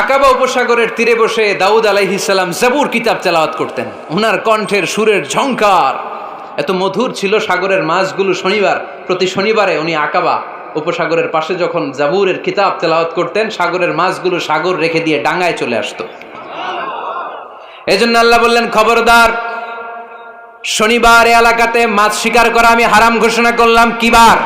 আকাবা উপসাগরের তীরে বসে দাউদ আলাইহিস সালাম জাবুর কিতাব তেলাওয়াত করতেন। ওনার কণ্ঠের সুরের ঝংকার এত মধুর ছিল, সাগরের মাছগুলো প্রতি শনিবারে উনি আকাবা উপসাগরের পাশে যখন জাবুরের কিতাব তেলাওয়াত করতেন, সাগরের মাছগুলো সাগর রেখে দিয়ে ডাঙায় চলে আসতো। এজন্য আল্লাহ বললেন, খবরদার, শনিবার এলাকাতে মাছ শিকার করা আমি হারাম ঘোষণা করলাম। কিবার?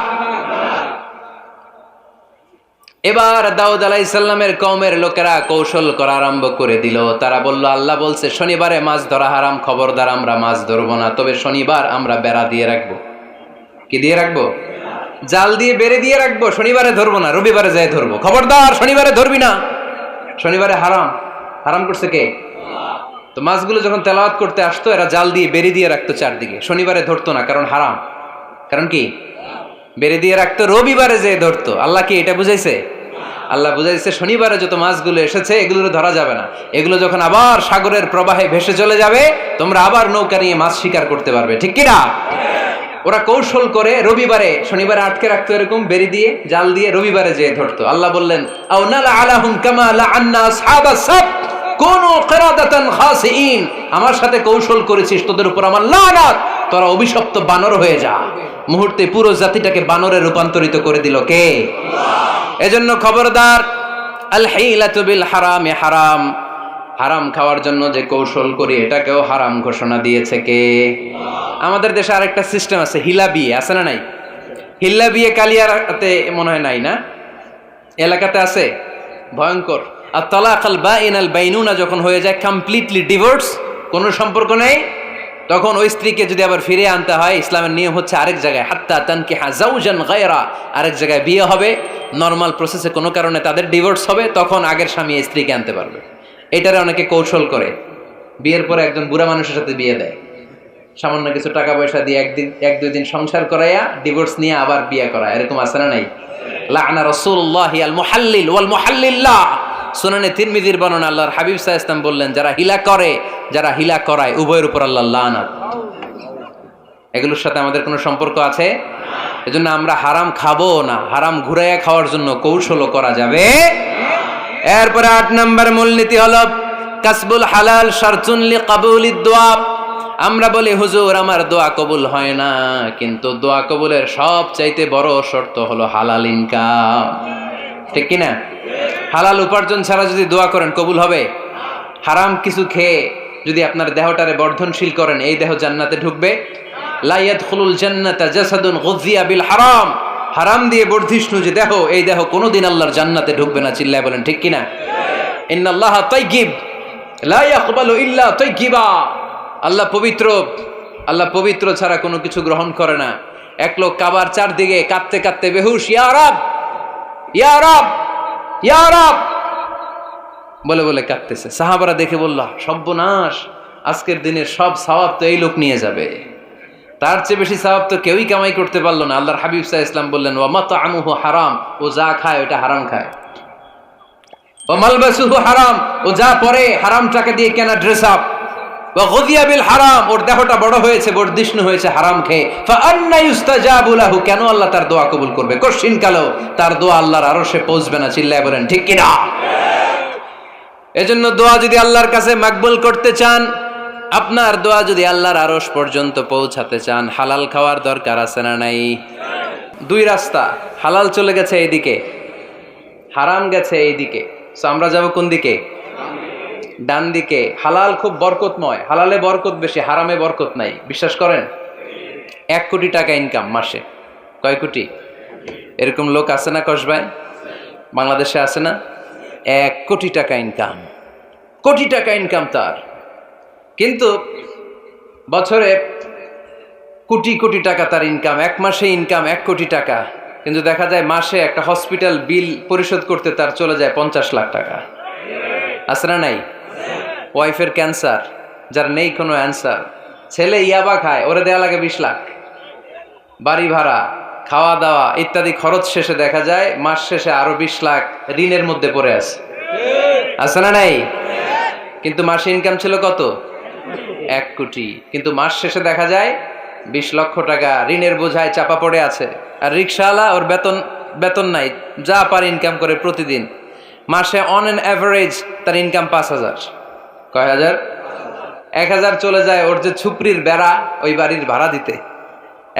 এবার দাউদ আলাইহিস সালামের কওমের লোকেরা কৌশল করা আরম্ভ করে দিল। তারা বলল, আল্লাহ বলছে শনিবারে মাছ ধরা হারাম, খবরদার আমরা মাছ ধরবো না, তবে শনিবার আমরা বেড়া দিয়ে রাখবো। কি দিয়ে রাখবো? জাল দিয়ে বেড়ে দিয়ে রাখবো। শনিবারে ধরবো না, রবিবারে যাই ধরবো। খবরদার, শনিবারে ধরবি না, শনিবারে হারাম। হারাম করছে কে? তো মাছগুলো যখন তেলাওয়াত করতে আসতো, এরা জাল দিয়ে বেড়ে দিয়ে রাখতো চারদিকে, শনিবারে ধরতো না, কারণ হারাম। কারণ কি? বেড়ে দিয়ে রাখতো, রবিবারে যে ধরতো। আল্লাহ কি এটা বুঝাইছে? আল্লাহ বুঝাইছে শনিবারে যত মাছগুলো এসেছে এগুলো ধরা যাবে না, এগুলো যখন আবার সাগরের প্রবাহে ভেসে চলে যাবে, তোমরা আবার নৌকা নিয়ে মাছ শিকার করতে পারবে। ঠিক কিনা? ওরা কৌশল করে রবিবারে, শনিবারে আটকে রাখতো এরকম বেড়ে দিয়ে, জাল দিয়ে, রবিবারে যেয়ে ধরতো। আল্লাহ বললেন, আও নালা আলাহুম কামা লাআন্না আসহাবাস সাবত কুনু কিরাদাতান খাসিইন। আমার সাথে কৌশল করেছিস, তোদের উপর আমার লানাত, তোরা অভিশপ্ত বানর হয়ে যা। মুহূর্তে পুরো জাতিটাকে বানরে রূপান্তরিত করে দিল কে? আল্লাহ। এজন্য খবরদার, আল হিলাতু বিল হারামে হারাম। হারাম খাওয়ার জন্য যে কৌশল করি এটাকেও হারাম ঘোষণা দিয়েছে কে? আমাদের দেশে আরেকটা সিস্টেম আছে, হিলা বিয়ে আছে না নাই? হিল্লা বিয়ে কালিয়াতে মনে হয় নাই না? এলাকাতে আছে, ভয়ঙ্কর। আর তালাক আল বাইন আল বাইনুনা যখন হয়ে যায় কমপ্লিটলি ডিভোর্স, কোনো সম্পর্ক নেই, তখন ওই স্ত্রীকে যদি আবার ফিরে আনতে হয়, ইসলামের নিয়ম হচ্ছে আরেক জায়গায়, হাত্তা তানকিহা যাওজান গায়রা, আরেক জায়গায় বিয়ে হবে, নর্মাল প্রসেসে কোনো কারণে তাদের ডিভোর্স হবে, তখন আগের স্বামী স্ত্রীকে আনতে পারবে। এটারে অনেকে কৌশল করে, বিয়ের পরে একজন বুড়া মানুষের সাথে বিয়ে দেয়, সামান্য কিছু টাকা পয়সা দিয়ে এক দুই দিন সংসার করাইয়া ডিভোর্স নিয়ে আবার বিয়ে করা, এরকম আছে না নাই? লাআনা রাসূলুল্লাহি আল মুহাল্লিল ওয়াল মুহাল্লিল্লাহ। সুনানে তিরমিজির বর্ণনা, আল্লাহর হাবিব সাল্লাল্লাহু আলাইহি ওয়াসাল্লাম বললেন, যারা হিলা করে, যারা হিলা করায়, উভয়ের উপর আল্লাহর লানাত। এগুলোর সাথে আমাদের কোনো সম্পর্ক আছে? এজন্য আমরা হারাম খাবো না, হারাম ঘুরাইয়া খাওয়ার জন্য কৌশলও করা যাবে। এরপরে 8 নম্বর মূলনীতি হলো কাসবুল হালাল শারতুন লিকাবুলিদ দুআ। আমরা বলি, হুজুর আমার দোয়া কবুল হয় না, কিন্তু দোয়া কবুলের সবচাইতে বড় শর্ত হলো হালাল ইনকাম। ঠিক কিনা? হালাল উপার্জন ছাড়া যদি দোয়া করেন কবুল হবে? হারাম কিছু খেয়ে যদি আপনার দেহটারে বর্ধনশীল করেন, এই দেহ জান্নাতে ঢুকবে? লা ইয়াদখুলুল জান্নাতা জাসাদুন গুযিয়া বিল হারাম। হারাম দিয়ে বর্ধিষ্ণু যে দেহ, এই দেহ কোনোদিন আল্লাহর জান্নাতে ঢুকবে না। চিল্লায় বলেন ঠিক কিনা? ইন্নাল্লাহা তাইয়্যিব লা ইয়াকবালু ইল্লা তাইয়্যিবা। আল্লাহ পবিত্র, আল্লাহ পবিত্র ছাড়া কোনো কিছু গ্রহণ করে না। এক লোক কাবার চারদিকে কাঁদতে কাঁদতে বেহুশ, ইয়া রাব, ইয়া রাব, ইয়া রাব বলে বলে কাঁদতেছে। সাহাবারা দেখে বলল, সর্বনাশ, আজকের দিনের সব সওয়াব তো এই লোক নিয়ে যাবে, তার চেয়ে বেশি সওয়াব তো কেউই কামাই করতে পারলো না। আল্লাহর হাবিব সাল্লাল্লাহু আলাইহি ওয়াসাল্লাম বললেন, ওয়া মাতআমুহু হারাম, ও যা খায় ওটা হারাম খায়। ওয়া মালবাসুহু হারাম, ও যা পরে হারাম টাকা দিয়ে কেনা ড্রেস আপ। ওয়া গুযিয়া বিল হারাম, ওর দেহটা বড় হয়েছে, বর্ধিষ্ণু হয়েছে হারাম খেয়ে। ফা আন্না ইউস্তাজাবু লাহু, কেন আল্লাহ তার দোয়া কবুল করবে? কঠিন কালো তার দোয়া আল্লাহর আরশে পৌঁছবে না। চিল্লায় বলেন ঠিক কিনা? এজন্য দোয়া যদি আল্লাহর কাছে মাকবুল করতে চান, আপনার দোয়া যদি আল্লাহর আরশ পর্যন্ত পৌঁছাতে চান, হালাল খাওয়ার দরকার আছে না নাই? দুই রাস্তা, হালাল চলে গেছে এইদিকে, হারাম গেছে এইদিকে, সো আমরা যাব কোন দিকে? ডান দিকে। হালাল খুব বরকতময়, হালালে বরকত বেশি, হারামে বরকত নাই। বিশ্বাস করেন? 1 কোটি টাকা ইনকাম মাসে। কয় কোটি? এরকম লোক আছে না কসবায়? বাংলাদেশে আছে না? 1 কোটি টাকা ইনকাম, কোটি টাকা ইনকাম তার, কিন্তু বছরে কোটি কোটি টাকা তার ইনকাম, 1 মাসে ইনকাম 1 কোটি টাকা, কিন্তু দেখা যায় মাসে একটা হসপিটাল বিল পরিশোধ করতে তার চলে যায় 50 লাখ টাকা। আছে না নাই? ওয়াইফের ক্যান্সার, যার নেই কোনো অ্যান্সার, ছেলে ইয়াবা খায়, ওরে দেয়া লাগে 20 লাখ, বাড়ি ভাড়া, খাওয়া দাওয়া ইত্যাদি খরচ শেষে দেখা যায় মাস শেষে আরো 20 লাখ ঋণের মধ্যে পড়ে আছে। আছে না নাই? কিন্তু মাসে ইনকাম ছিল কত? 1 কোটি, কিন্তু মাস শেষে দেখা যায় 20 লক্ষ টাকা ঋণের বোঝায় চাপা পড়ে আছে। আর রিকশাওয়ালা, ওর বেতন নাই, যা পারে ইনকাম করে প্রতিদিন। মাসে অন অ্যান অ্যাভারেজ তার ইনকাম 5,000। কয় হাজার? 1,000 চলে যায় ওর যে ছুপরির বেড়া, ওই বাড়ির ভাড়া দিতে।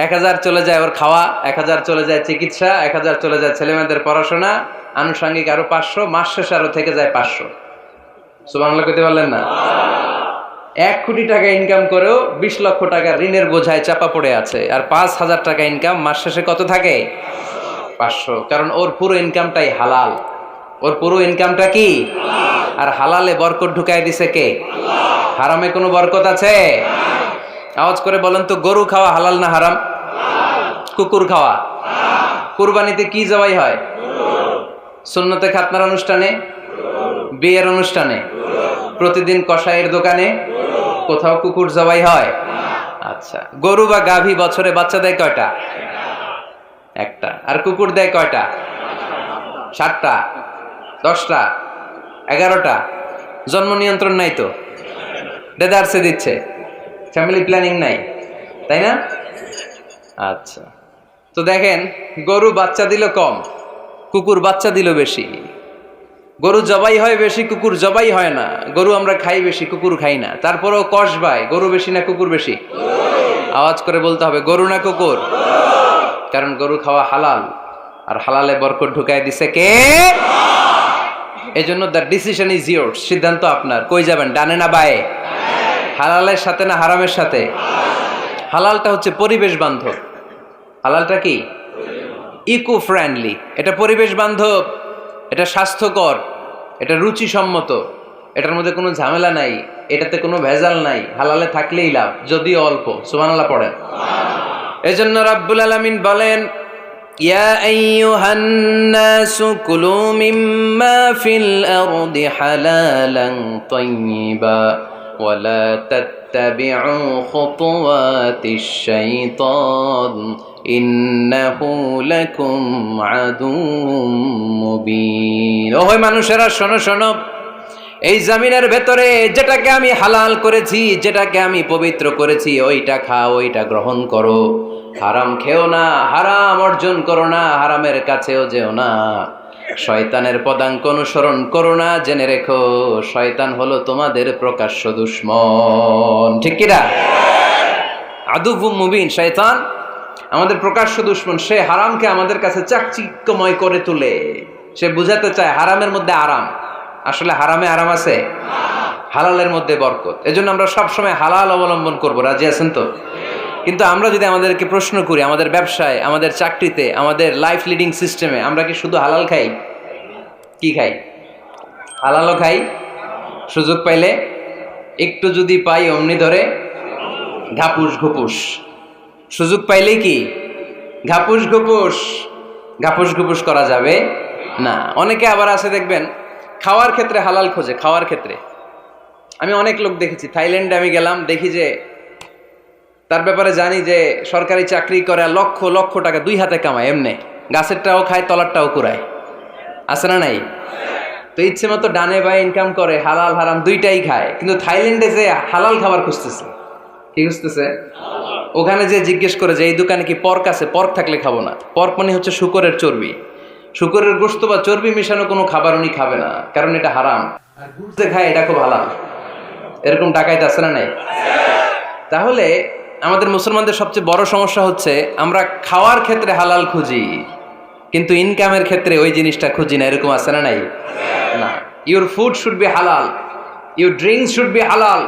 1,000 চলে যায় ওর খাওয়া, 1,000 চলে যায় চিকিৎসা, 1,000 চলে যায় ছেলেমেয়েদের পড়াশোনা, আনুষঙ্গিক আরো 500, মাস শেষে আরো থেকে যায় 500। সুবহানাল্লাহ কইতে পারলেন না? 1 কোটি টাকা ইনকাম করেও 20 লক্ষ টাকা ঋণের বোঝায় চাপা পড়ে আছে। আর 5,000 টাকা ইনকাম, মাস শেষে কত থাকে? 500। কারণ ওর পুরো ইনকামটাই হালাল। ওর পুরো ইনকামটা কি? আর হালালে বরকত ঢুকাই দিছে কে? হারামে কোনো বরকত আছে? আওয়াজ করে বলেন তো, গরু খাওয়া হালাল না হারাম? কুকুর খাওয়া? কুরবানিতে কি জবাই হয়? সুন্নতে খাতনার অনুষ্ঠানে, বিয়ের অনুষ্ঠানে, প্রতিদিন কসাইয়ের দোকানে, কোথাও কুকুর জবাই হয়? আচ্ছা, গরু বা গাভী বছরে বাচ্চা দেয় কয়টা? একটা। আর কুকুর দেয় কয়টা? 7টা, 10টা, 11টা। জন্ম নিয়ন্ত্রণ নাই তো, দেদারসে দিচ্ছে, ফ্যামিলি প্ল্যানিং নাই, তাই না? আচ্ছা, তো দেখেন, গরু বাচ্চা দিল কম, কুকুর বাচ্চা দিল বেশি। গরু জবাই হয় বেশি, কুকুর জবাই হয় না। গরু আমরা খাই বেশি, কুকুর খাই না। তারপরেও কসবায় গরু বেশি না কুকুর বেশি? আওয়াজ করে বলতে হবে, গরু না কুকুর? কারণ গরু খাওয়া হালাল, আর হালালে বরকত ঢুকাই দিছে কে? এজন্য দ্য ডিসিশন ইজ ইয়োরস, সিদ্ধান্ত আপনার। কই যাবেন, ডানে না বায়ে? হালালের সাথে না হারামের সাথে? হালালটা হচ্ছে পরিবেশ বান্ধব। হালালটা কি? Eco friendly. এটা পরিবেশ বান্ধব, এটা স্বাস্থ্যকর, এটা রুচিসম্মত, এটার মধ্যে কোনো ঝামেলা নাই, এটাতে কোনো ভেজাল নাই। হালালে থাকলেই লাভ, যদিও অল্প। সুবহানাল্লাহ পড়েন। এজন্য রাব্বুল আলামিন বলেন, ইয়া আইয়ুহান নাসু কুলু মিম্মা ফিল আরদি হালালান তাইয়্যিবা ওয়া লা তাত্তাবিউ খুতুওয়াতিশ শাইতান ইন্নাহু লাকুম আদুউম মুবিন। ওহে মানুষেরা, শোনো শোনো, এই জমিনের ভেতরে যেটাকে আমি হালাল করেছি, যেটাকে আমি পবিত্র করেছি, ওইটা খাও, ওইটা গ্রহণ করো। হারাম খেও না, হারাম অর্জন করো না, হারামের কাছেও যেও না। শয়তানের পদাঙ্ক অনুসরণ করো না। জেনে রেখো, শয়তান হলো তোমাদের প্রকাশ্য দুশমন। ঠিক কিনা? আদুউম মুবিন। শয়তান আমাদের প্রকাশ্য দুশমন। সে হারামকে আমাদের কাছে চাকচিক্যময় করে তোলে। সে বুঝাতে চায় হারামের মধ্যে আরাম। আসলে হারামে আরাম আছে, হালালের মধ্যে বরকত। এজন্য আমরা সবসময় হালাল অবলম্বন করব। রাজি আছেন তো? কিন্তু আমরা যদি আমাদেরকে প্রশ্ন করি, আমাদের ব্যবসায়, আমাদের চাকরিতে, আমাদের লাইফ লিডিং সিস্টেমে আমরা কি শুধু হালাল খাই? কি খাই? হালালও খাই, সুযোগ পাইলে একটু যদি পাই অমনি ধরে ঘাপুস ঘুপুস। সুযোগ পাইলেই কি ঘাপুস ঘুপুস? ঘাপুস ঘুপুস করা যাবে না। অনেকে আবার আছে দেখবেন, খাওয়ার ক্ষেত্রে হালাল খোঁজে। খাওয়ার ক্ষেত্রে আমি অনেক লোক দেখেছি। থাইল্যান্ডে আমি গেলাম, দেখি যে তার ব্যাপারে জানি যে সরকারি চাকরি করে, লক্ষ লক্ষ টাকা 2 হাতে কামায়। এমনি গাছেরটাও খায়, তলারটাও কুড়ায়। আছে না নাই? তো ইচ্ছে মতো ডানে বায়ে ইনকাম করে, হালাল হারাম দুইটাই খায়। কিন্তু থাইল্যান্ডে যে হালাল খাবার খুঁজতেছে। কি খুঁজতেছে? ওখানে যে জিজ্ঞেস করে যে এই দোকানে কি পর্ক আছে? পর্ক থাকলে খাবো না। পর্ক মানে হচ্ছে শুকরের চর্বি। শুকরের গোশত বা চর্বি মিশানো কোনো খাবার উনি খাবে না, কারণ এটা হারাম। আর ঘুরতে খায়, এটা খুব হালাল। এরকম ডাকাইতে আছে না নাই? তাহলে আমাদের মুসলমানদের সবচেয়ে বড় সমস্যা হচ্ছে আমরা খাওয়ার ক্ষেত্রে হালাল খুঁজি, কিন্তু ইনকামের ক্ষেত্রে ওই জিনিসটা খুঁজি না। এরকম আছে না নাই? না। ইউর ফুড শুড বি হালাল, ইউর ড্রিঙ্কস শুড বি হালাল,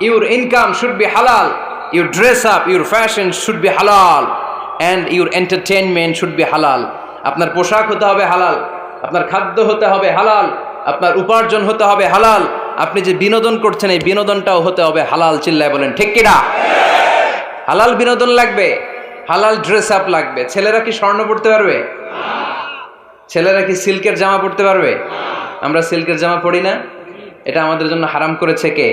ইউর ইনকাম শুড বি হালাল, your dress up, your fashion should be হালাল, and your entertainment should be হালাল। আপনার পোশাক হতে হবে হালাল, আপনার খাদ্য হতে হবে হালাল, আপনার উপার্জন হতে হবে হালাল, আপনি যে বিনোদন করছেন এই বিনোদনটাও হতে হবে হালাল। চিল্লায় বলেন ঠিক কিনা? হালাল বিনোদন লাগবে, হালাল ড্রেস আপ লাগবে। ছেলেরা কি স্বর্ণ পড়তে পারবে? ছেলেরা কি সিল্কের জামা পড়তে পারবে? আমরা সিল্কের জামা পড়ি না, এটা আমাদের জন্য হারাম করেছে কে?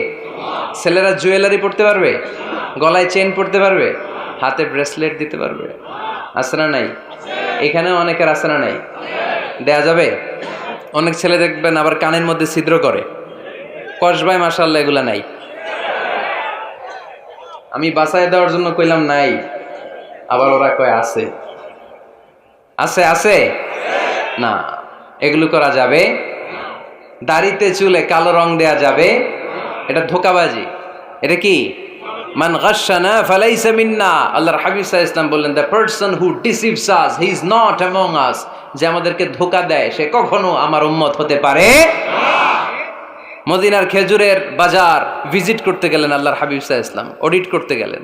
ছেলেরা জুয়েলারি পড়তে পারবে? গলায় চেন পড়তে পারবে? হাতে ব্রেসলেট দিতে পারবে? আছে না নাই? এখানেও অনেকের আছে না নাই? দেয়া যাবে? অনেক ছেলে দেখবেন আবার কানের মধ্যে ছিদ্র করে। কসবায় মাশাআল্লাহ এগুলা নাই। আমি বাঁচায় দেওয়ার জন্য কইলাম নাই, আবার ওরা কয় আছে। আছে আছে না, এগুলো করা যাবে দাড়িতে চুলে কালো রং দেয়া যাবে, এটা ধোঁকাবাজি। এটা কি? মান গাশশানা ফালাইসা মিন্না। আল্লাহর হাবিব সাল্লাল্লাহু আলাইহি ওয়াসাল্লাম বললেন, the person who deceives us he is not among আস। যে আমাদেরকে ধোঁকা দেয় সে কখনো আমার উম্মত হতে পারে না। মদিনার খেজুরের বাজার ভিজিট করতে গেলেন আল্লাহর হাবিব সাল্লাল্লাহু আলাইহি ওয়াসাল্লাম, অডিট করতে গেলেন।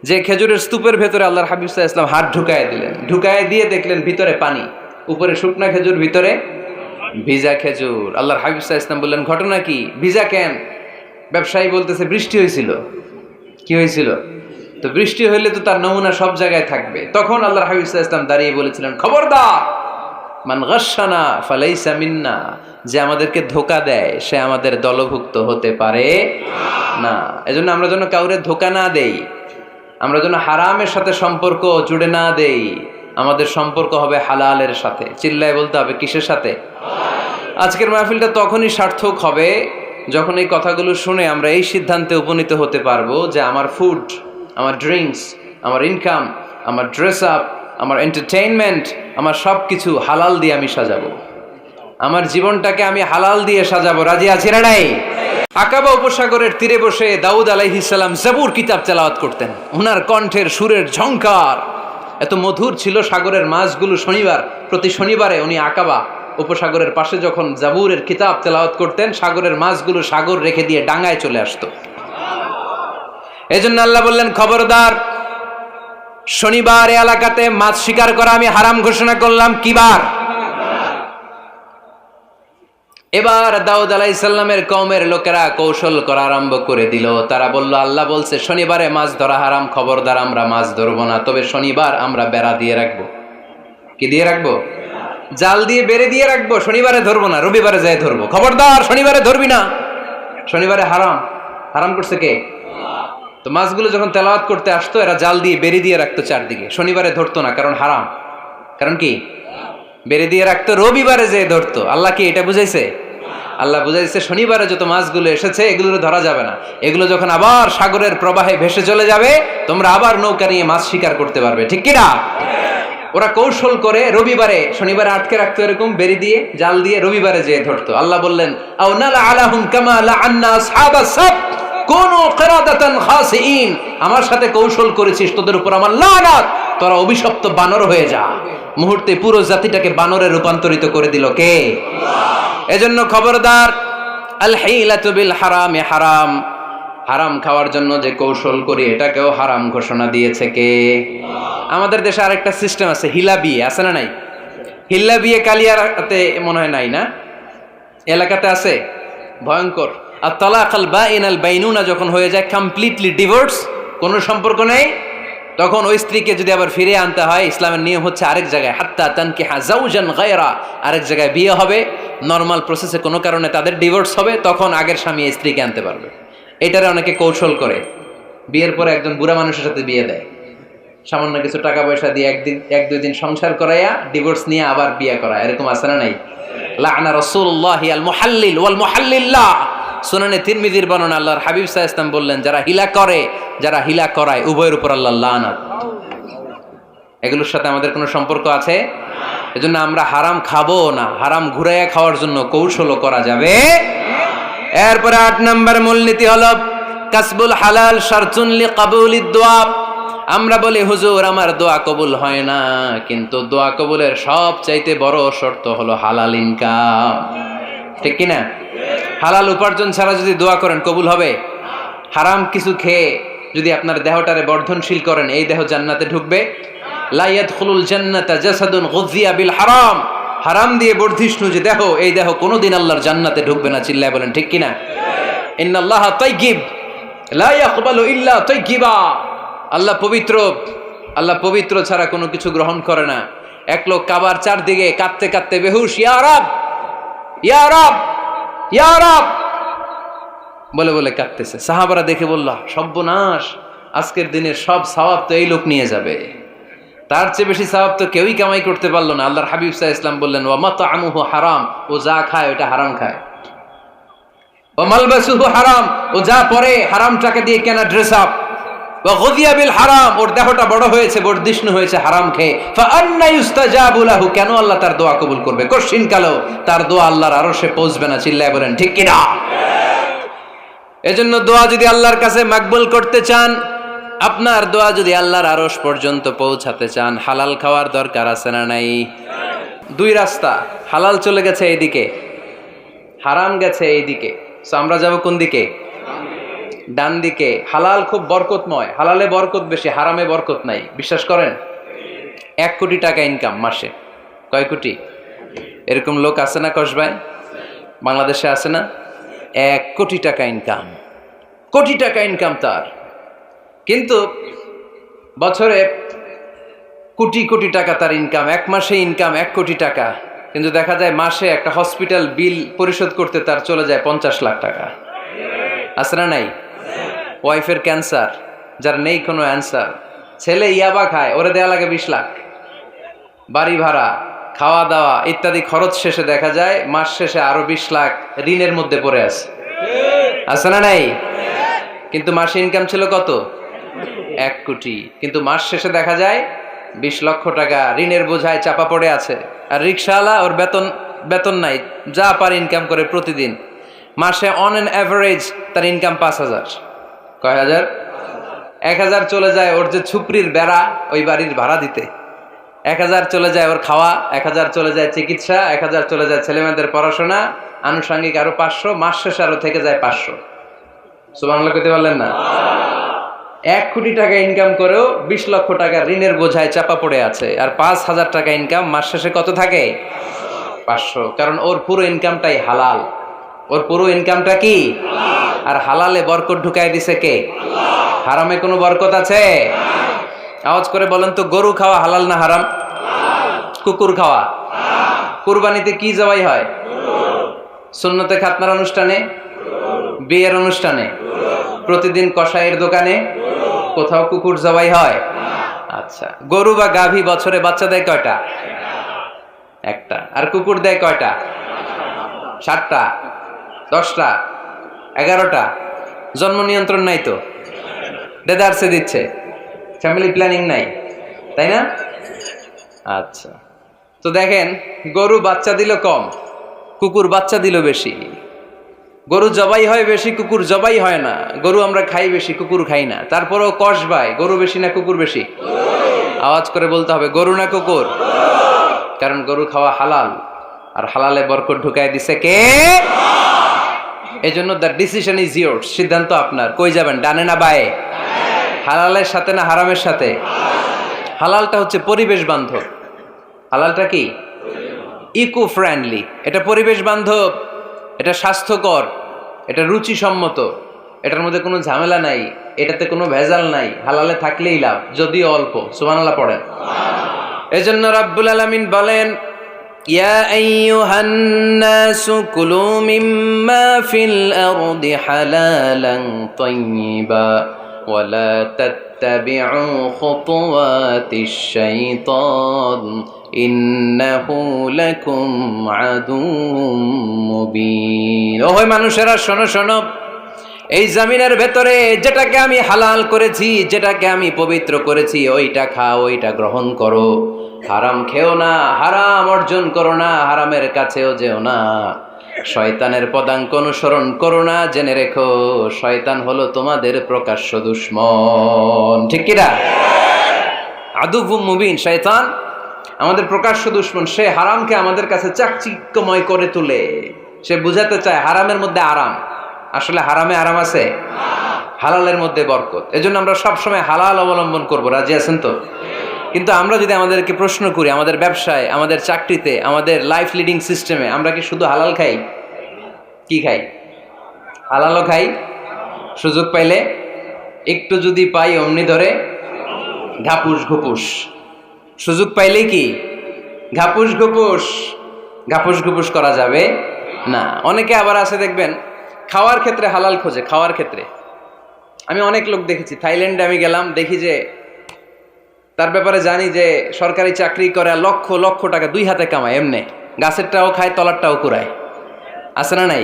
যে খেজুরের স্তূপের ভেতরে আল্লাহর হাবিব সাল্লাল্লাহু আলাইহি ওয়াসাল্লাম হাত ঢুকায় দিলেন, ঢুকায় দিয়ে দেখলেন ভিতরে পানি, উপরে শুকনা খেজুর, ভিতরে ভিজা খেজুর। আল্লাহর হাবিব সাল্লাল্লাহু আলাইহি ওয়াসাল্লাম বললেন, ঘটনা কি? ভিজা কেন? ব্যবসায়ী বলতেছে, বৃষ্টি হয়েছিল। কি হয়েছিল? তো বৃষ্টি হইলে তো তার নমুনা সব জায়গায় থাকবে। তখন আল্লাহর হাবিব সাল্লাল্লাহু আলাইহি ওয়াসাল্লাম দাঁড়িয়ে বলেছিলেন, খবরদার, মান গাশশানা ফালাইসা মিন্না। যে আমাদেরকে ধোঁকা দেয় সে আমাদের দলভুক্ত হতে পারে না। এজন্য আমরা যেন কাউরে ধোঁকা না দেই, আমরা যেন হারামের সাথে সম্পর্ক জুড়ে না দেই। আমাদের সম্পর্ক হবে হালালের সাথে। চিল্লায় বলতে হবে, কিসের সাথে? আজকের মাহফিলটা তখনই সার্থক হবে যখন এই কথাগুলো শুনে আমরা এই সিদ্ধান্তে উপনীত হতে পারবো যে আমার ফুড, আমার ড্রিঙ্কস, আমার ইনকাম, আমার ড্রেস আপ, আমার এন্টারটেইনমেন্ট, আমার সব কিছু হালাল দিয়ে আমি সাজাবো। আমার জীবনটাকে আমি হালাল দিয়ে সাজাবো। রাজি আছি না নাই? আকাবা উপসাগরের তীরে বসে দাউদ আলাইহিস সালাম জাবুর কিতাব তেলাওয়াত করতেন। ওনার কণ্ঠের সুরের ঝংকার এত মধুর ছিল, সাগরের মাছগুলো প্রতি শনিবারে উনি আকাবা উপসাগরের পাশে যখন জাবুরের কিতাব তেলাওয়াত করতেন, সাগরের মাছগুলো সাগর রেখে দিয়ে ডাঙায় চলে আসতো। এজন্য আল্লাহ বললেন, খবরদার, শনিবার এই এলাকাতে মাছ শিকার করা আমি হারাম ঘোষণা করলাম। কি বার? এবার দাউদ আলাইহিস সালামের কওমের লোকেরা কৌশল করা আরম্ভ করে দিল। তারা বলল, আল্লাহ বলছে শনিবারে মাছ ধরা হারাম, খবরদার আমরা মাছ ধরবো না, তবে শনিবার আমরা বেড়া দিয়ে রাখবো। কি দিয়ে রাখবো? জাল দিয়ে বেড়ে দিয়ে রাখবো। শনিবারে ধরবো না, রবিবারে যাই ধরবো। খবরদার, শনিবারে ধরবি না, শনিবারে হারাম। হারাম করছে কে? তো মাছগুলো যখন তেলাওয়াত করতে আসতো, এরা জাল দিয়ে বেড়ে দিয়ে রাখতো চারদিকে। শনিবারে ধরতো না, কারণ হারাম। কারণ কি? বেড়ে দিয়ে রাখতো, রবিবারে যে ধরতো। আল্লাহ কি এটা বুঝাইছে? আল্লাহ বুঝাইছে শনিবারে যত মাছগুলো এসেছে এগুলো ধরা যাবে না। এগুলো যখন আবার সাগরের প্রবাহে ভেসে চলে যাবে, তোমরা আবার নৌকা নিয়ে মাছ শিকার করতে পারবে। ঠিক কিনা? ওরা কৌশল করে রবিবারে, শনিবারে আটকে রাখতো এরকম বেরি দিয়ে, জাল দিয়ে, রবিবারে যেয়ে ধরতো। আল্লাহ বললেন, আও নালা আলাহুম কামা লাআন্না আসহাবাস সাব কুনু কিরাদাতান খাসিইন। আমার সাথে কৌশল করেছিস, তোদের উপর আমার লানাত, তোরা অভিশপ্ত বানর হয়ে যা। মুহূর্তে পুরো জাতিটাকে বানরে রূপান্তরিত করে দিল কে? আল্লাহ। এজন্য খবরদার, আল হিলাতু বিল হারামি হারাম। হারাম খাওয়ার জন্য যে কৌশল করি এটাকেও হারাম ঘোষণা দিয়েছে কে? আমাদের দেশে আরেকটা সিস্টেম আছে, হিলা বিয়ে আছে না নাই? হিল্লা বিয়ে কালিয়াতে মনে হয় নাই না? এলাকাতে আছে, ভয়ঙ্কর। আর তালাক আল বাইন আল বাইনুনা যখন হয়ে যায় কমপ্লিটলি ডিভোর্স, কোনো সম্পর্ক নেই, তখন ওই স্ত্রীকে যদি আবার ফিরে আনতে হয়, ইসলামের নিয়ম হচ্ছে আরেক জায়গায় হাত্তা তানকিহা যাওজান গায়রা, আরেক জায়গায় বিয়ে হবে, নর্মাল প্রসেসে কোনো কারণে তাদের ডিভোর্স হবে, তখন আগের স্বামী এই স্ত্রীকে আনতে পারবে। এটারে অনেকে কৌশল করে, বিয়ের পরে একজন বুড়া মানুষের সাথে বিয়ে দেয়, সামান্য কিছু টাকা পয়সা দিয়ে এক দুই দিন সংসার করাইয়া ডিভোর্স নিয়ে আবার বিয়ে করায়। এরকম আছে না নাই? লাআনা রাসূলুল্লাহি আল মুহাল্লিল ওয়াল মুহাল্লিল্লাহ। সুনানে তিরমিজির বর্ণনা, আল্লাহর হাবিব সাল্লাল্লাহু আলাইহি ওয়াসাল্লাম বললেন, যারা হিলা করে, যারা হিলা করায়, উভয়ের উপর আল্লাহর লানাত। এগুলোর সাথে আমাদের কোনো সম্পর্ক আছে? এজন্য আমরা হারাম খাবো না, হারাম ঘুরাইয়া খাওয়ার জন্য কৌশলও করা যাবে। এরপরে ৮ নম্বর মূলনীতি হলো কাসবুল হালাল শারতুন লিকাবুলিদ দুআ। আমরা বলি, হুজুর আমার দোয়া কবুল হয় না, কিন্তু দোয়া কবুলের সবচাইতে বড় শর্ত হলো হালাল ইনকাম। ঠিক কি না? হালাল উপার্জন ছাড়া যদি দোয়া করেন কবুল হবে? হারাম কিছু খেয়ে যদি আপনার দেহটারে বর্ধনশীল করেন, এই দেহ জান্নাতে ঢুকবে? লা ইয়াদখুলুল জান্নাতা জাসাদুন গুযিয়া বিল হারাম। হারাম দিয়ে বর্ধিষ্ণু যে দেহ, এই দেহ কোনোদিন আল্লাহর জান্নাতে ঢুকবে না। চিল্লায় বলেন ঠিক কিনা? ইন্নাল্লাহা তাইয়্যিব লা ইয়াকবালু ইল্লা তাইয়্যিবা। আল্লাহ পবিত্র, আল্লাহ পবিত্র ছাড়া কোনো কিছু গ্রহণ করে না। এক লোক কাবার চারদিকে কাঁদতে কাঁদতে বেহুশ, ইয়া রাব ইয়া রাব ইয়া রাব বলে বলে কাঁদতেছে। সাহাবারা দেখে বলল, সর্বনাশ, আজকের দিনের সব সওয়াব তো এই লোক নিয়ে যাবে, তার চেয়ে বেশি সওয়াব তো কেউই কামাই করতে পারলো না। আল্লাহর হাবিব সাল্লাল্লাহু আলাইহি ওয়াসাল্লাম বললেন, ওয়া মাতআমুহু হারাম, ও যা খায় ওটা হারাম খায়। ওয়া মালবাসুহু হারাম, ও যা পরে হারাম টাকা দিয়ে কেনা ড্রেস আপ। ওয়া গুযিয়া বিল হারাম, ওর দেহটা বড় হয়েছে, বর্ধিষ্ণু হয়েছে হারাম খেয়ে। ফাআন্না ইউস্তাজাবু লাহু, কেন আল্লাহ তার দোয়া কবুল করবে? কশিন কালো তার দোয়া আল্লাহর আরশে পৌঁছবে না। চিল্লায় বলেন ঠিক কি না? এজন্য দোয়া যদি আল্লাহর কাছে মাকবুল করতে চান, আপনার দোয়া যদি আল্লাহর আরশ পর্যন্ত পৌঁছাতে চান, হালাল খাওয়ার দরকার আছে না নাই? দুই রাস্তা, হালাল চলে গেছে এইদিকে, হারাম গেছে এইদিকে। সো আমরা যাব কোন দিকে? ডান দিকে। হালাল খুব বরকতময়, হালালে বরকত বেশি, হারামে বরকত নাই। বিশ্বাস করেন? 1 কোটি টাকা ইনকাম মাসে। কয় কোটি? এরকম লোক আছে না কসবায়? বাংলাদেশে আছে না? 1 কোটি টাকা ইনকাম, কোটি টাকা ইনকাম তার। কিন্তু বছরে কোটি কোটি টাকা তার ইনকাম, 1 মাসে ইনকাম 1 কোটি টাকা। কিন্তু দেখা যায় মাসে একটা হসপিটাল বিল পরিশোধ করতে তার চলে যায় 50 লাখ টাকা। আছে না নাই? ওয়াইফের ক্যান্সার, যার নেই কোনো অ্যান্সার। ছেলে ইয়াবা খায়, ওরে দেয়া লাগে 20 লাখ। বাড়ি ভাড়া, খাওয়া দাওয়া ইত্যাদি খরচ শেষে দেখা যায় মাস শেষে আরো 20 লাখ ঋণের মধ্যে পড়ে আছে। আছে না নাই? কিন্তু মাসে ইনকাম ছিল কত? 1 কোটি। কিন্তু মাস শেষে দেখা যায় 20 লক্ষ টাকা ঋণের বোঝায় চাপা পড়ে আছে। আর রিক্সাওয়ালা, ওর বেতন নাই, যা পারে ইনকাম করে প্রতিদিন। মাসে অন অ্যান অ্যাভারেজ তার ইনকাম 5,000। কয় হাজার? 1,000 চলে যায় ওর যে ছুপড়ির বেড়া, ওই বাড়ির ভাড়া দিতে। 1,000 চলে যায় ওর খাওয়া, 1,000 চলে যায় চিকিৎসা, 1,000 চলে যায় ছেলেমেয়েদের পড়াশোনা, আনুষঙ্গিক আরো 500, মাস শেষে আরো থেকে যায় 500। সুবহানাল্লাহ কইতে পারলেন না? 1 কোটি টাকা ইনকাম করেও 20 লক্ষ টাকা ঋণের বোঝায় চাপা পড়ে আছে। আর 5,000 টাকা ইনকাম, মাস শেষে কত থাকে? 500। কারণ ওর পুরো ইনকামটাই হালাল। ওর পুরো ইনকামটা কি? আর হালালে বরকত ঢুকাই দিছে কে? হারামে কোনো বরকত আছে? আওয়াজ করে বলেন তো, গরু খাওয়া হালাল না হারাম? কুকুর খাওয়া? কুরবানিতে কি জবাই হয়? সুন্নতে খাতনার অনুষ্ঠানে, বিয়ের অনুষ্ঠানে, প্রতিদিন কসাইয়ের দোকানে, কোথাও কুকুর জবাই হয়? আচ্ছা, গরু বা গাভী বছরে বাচ্চা দেয় কয়টা? একটা। আর কুকুর দেয় কয়টা? 7টা, 10টা, 11টা। জন্ম নিয়ন্ত্রণ নাই তো, দেদারসে দিচ্ছে, ফ্যামিলি প্ল্যানিং নাই, তাই না? আচ্ছা, তো দেখেন, গরু বাচ্চা দিল কম, কুকুর বাচ্চা দিল বেশি। গরু জবাই হয় বেশি, কুকুর জবাই হয় না। গরু আমরা খাই বেশি, কুকুর খাই না। তারপরেও কসবায় গরু বেশি না কুকুর বেশি? আওয়াজ করে বলতে হবে, গরু না কুকুর? কারণ গরু খাওয়া হালাল, আর হালালে বরকত ঢুকাই দিছে কে? এজন্য দ্য ডিসিশন ইজ ইয়োরস, সিদ্ধান্ত আপনার। কই যাবেন, ডানে না বায়ে? হালালের সাথে না হারামের সাথে? হালালটা হচ্ছে পরিবেশ বান্ধব। হালালটা কি? Eco friendly. এটা পরিবেশ বান্ধব, এটা স্বাস্থ্যকর, এটা রুচিসম্মত, এটার মধ্যে কোনো ঝামেলা নাই, এটাতে কোনো ভেজাল নাই। হালালে থাকলেই লাভ, যদিও অল্প। সুবহানাল্লাহ পড়েন। এজন্য রাব্বুল আলামিন বলেন, ইয়া আইয়ুহান নাসু কুলু মিম্মা ফিল আরদি হালালান তাইয়্যিবা ওয়া লা তাত্তাবিউ খুতুওয়াতিশ শাইতান ইন্নাহু লাকুম আদুউম মুবিন। ওহে মানুষেরা, শোনো শোনো, এই জমিনের ভেতরে যেটাকে আমি হালাল করেছি, যেটাকে আমি পবিত্র করেছি, ওইটা খাও, ওইটা গ্রহণ করো। হারাম খেও না, হারাম অর্জন করো না, হারামের কাছেও যেও না। শয়তানের পদাঙ্ক অনুসরণ করো না। জেনে রেখো, শয়তান হলো তোমাদের প্রকাশ্য দুশমন। ঠিক কিনা? আদুউম মুবিন। শয়তান আমাদের প্রকাশ্য দুশমন। সে হারামকে আমাদের কাছে চাকচিক্যময় করে তোলে। সে বুঝাতে চায় হারামের মধ্যে আরাম, আসলে হারামে আরাম আছে, হালালের মধ্যে বরকত। এজন্য আমরা সবসময় হালাল অবলম্বন করব। রাজি আছেন তো? কিন্তু আমরা যদি আমাদেরকে প্রশ্ন করি, আমাদের ব্যবসায়, আমাদের চাকরিতে, আমাদের লাইফ লিডিং সিস্টেমে আমরা কি শুধু হালাল খাই? কি খাই? হালালও খাই, সুযোগ পাইলে একটু যদি পাই অমনি ধরে ঘাপুস ঘুপুস। সুযোগ পাইলেই কি ঘাপুস ঘুপুস? ঘাপুস ঘুপুস করা যাবে না। অনেকে আবার আছে দেখবেন, খাওয়ার ক্ষেত্রে হালাল খোঁজে। খাওয়ার ক্ষেত্রে আমি অনেক লোক দেখেছি। থাইল্যান্ডে আমি গেলাম, দেখি যে তার ব্যাপারে জানি যে সরকারি চাকরি করে, লক্ষ লক্ষ টাকা 2 হাতে কামায়। এমনি গাছেরটাও খায়, তলারটাও কুড়ায়। আছে না নাই?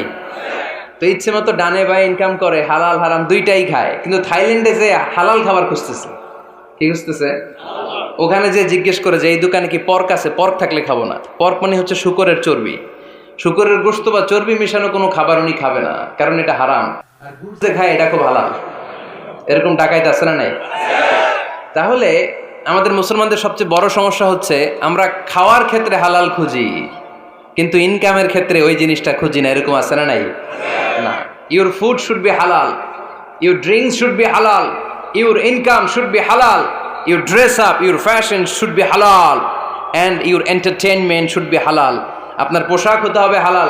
তো ইচ্ছে মতো ডানে বাই ইনকাম করে, হালাল হারাম দুইটাই খায়, কিন্তু থাইল্যান্ডে যে হালাল খাবার খুঁজতেছে। কি খুঁজতেছে? ওখানে যে জিজ্ঞেস করে যে এই দোকানে কি পর্ক আছে, পর্ক থাকলে খাবো না। পর্ক মানে হচ্ছে শুকরের চর্বি, শুকরের গোশত বা চর্বি মিশানো কোনো খাবার উনি খাবে না, কারণ এটা হারাম। আর বুঝতে খায় এটা খুব হালাল। এরকম ডাকাইতে আছে না নাই? তাহলে আমাদের মুসলমানদের সবচেয়ে বড় সমস্যা হচ্ছে আমরা খাওয়ার ক্ষেত্রে হালাল খুঁজি, কিন্তু ইনকামের ক্ষেত্রে ওই জিনিসটা খুঁজি না। এরকম আছে না নাই? না। ইউর ফুড শুড বি হালাল, ইউর ড্রিঙ্কস শুড বি হালাল, ইউর ইনকাম শুড বি হালাল, your dress up, your fashion should be হালাল, and your entertainment should be হালাল। আপনার পোশাক হতে হবে হালাল,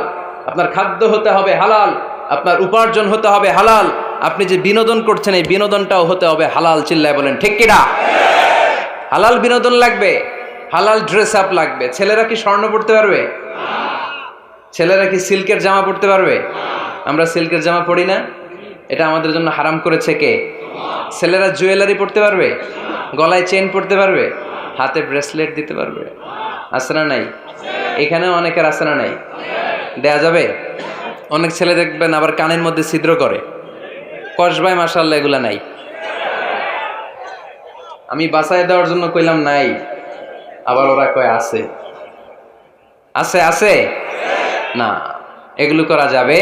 আপনার খাদ্য হতে হবে হালাল, আপনার উপার্জন হতে হবে হালাল, আপনি যে বিনোদন করছেন এই বিনোদনটাও হতে হবে হালাল। চিল্লায় বলেন ঠিক কিনা? হালাল বিনোদন লাগবে, হালাল ড্রেস আপ লাগবে। ছেলেরা কি স্বর্ণ পড়তে পারবে? ছেলেরা কি সিল্কের জামা পড়তে পারবে? আমরা সিল্কের জামা পরি না, এটা আমাদের জন্য হারাম করেছে কে? ছেলেরা জুয়েলারি পড়তে পারবে? গলায় চেন পড়তে পারবে? হাতে ব্রেসলেট দিতে পারবে? আছে না নাই? এখানেও অনেকের আছে না নাই? দেয়া যাবে? অনেক ছেলে দেখবেন আবার কানের মধ্যে ছিদ্র করে। কসবায় মাশাআল্লাহ এগুলা নাই। আমি বাঁচায় দেওয়ার জন্য কইলাম নাই, আবার ওরা কয় আছে। আছে আছে না, এগুলো করা যাবে?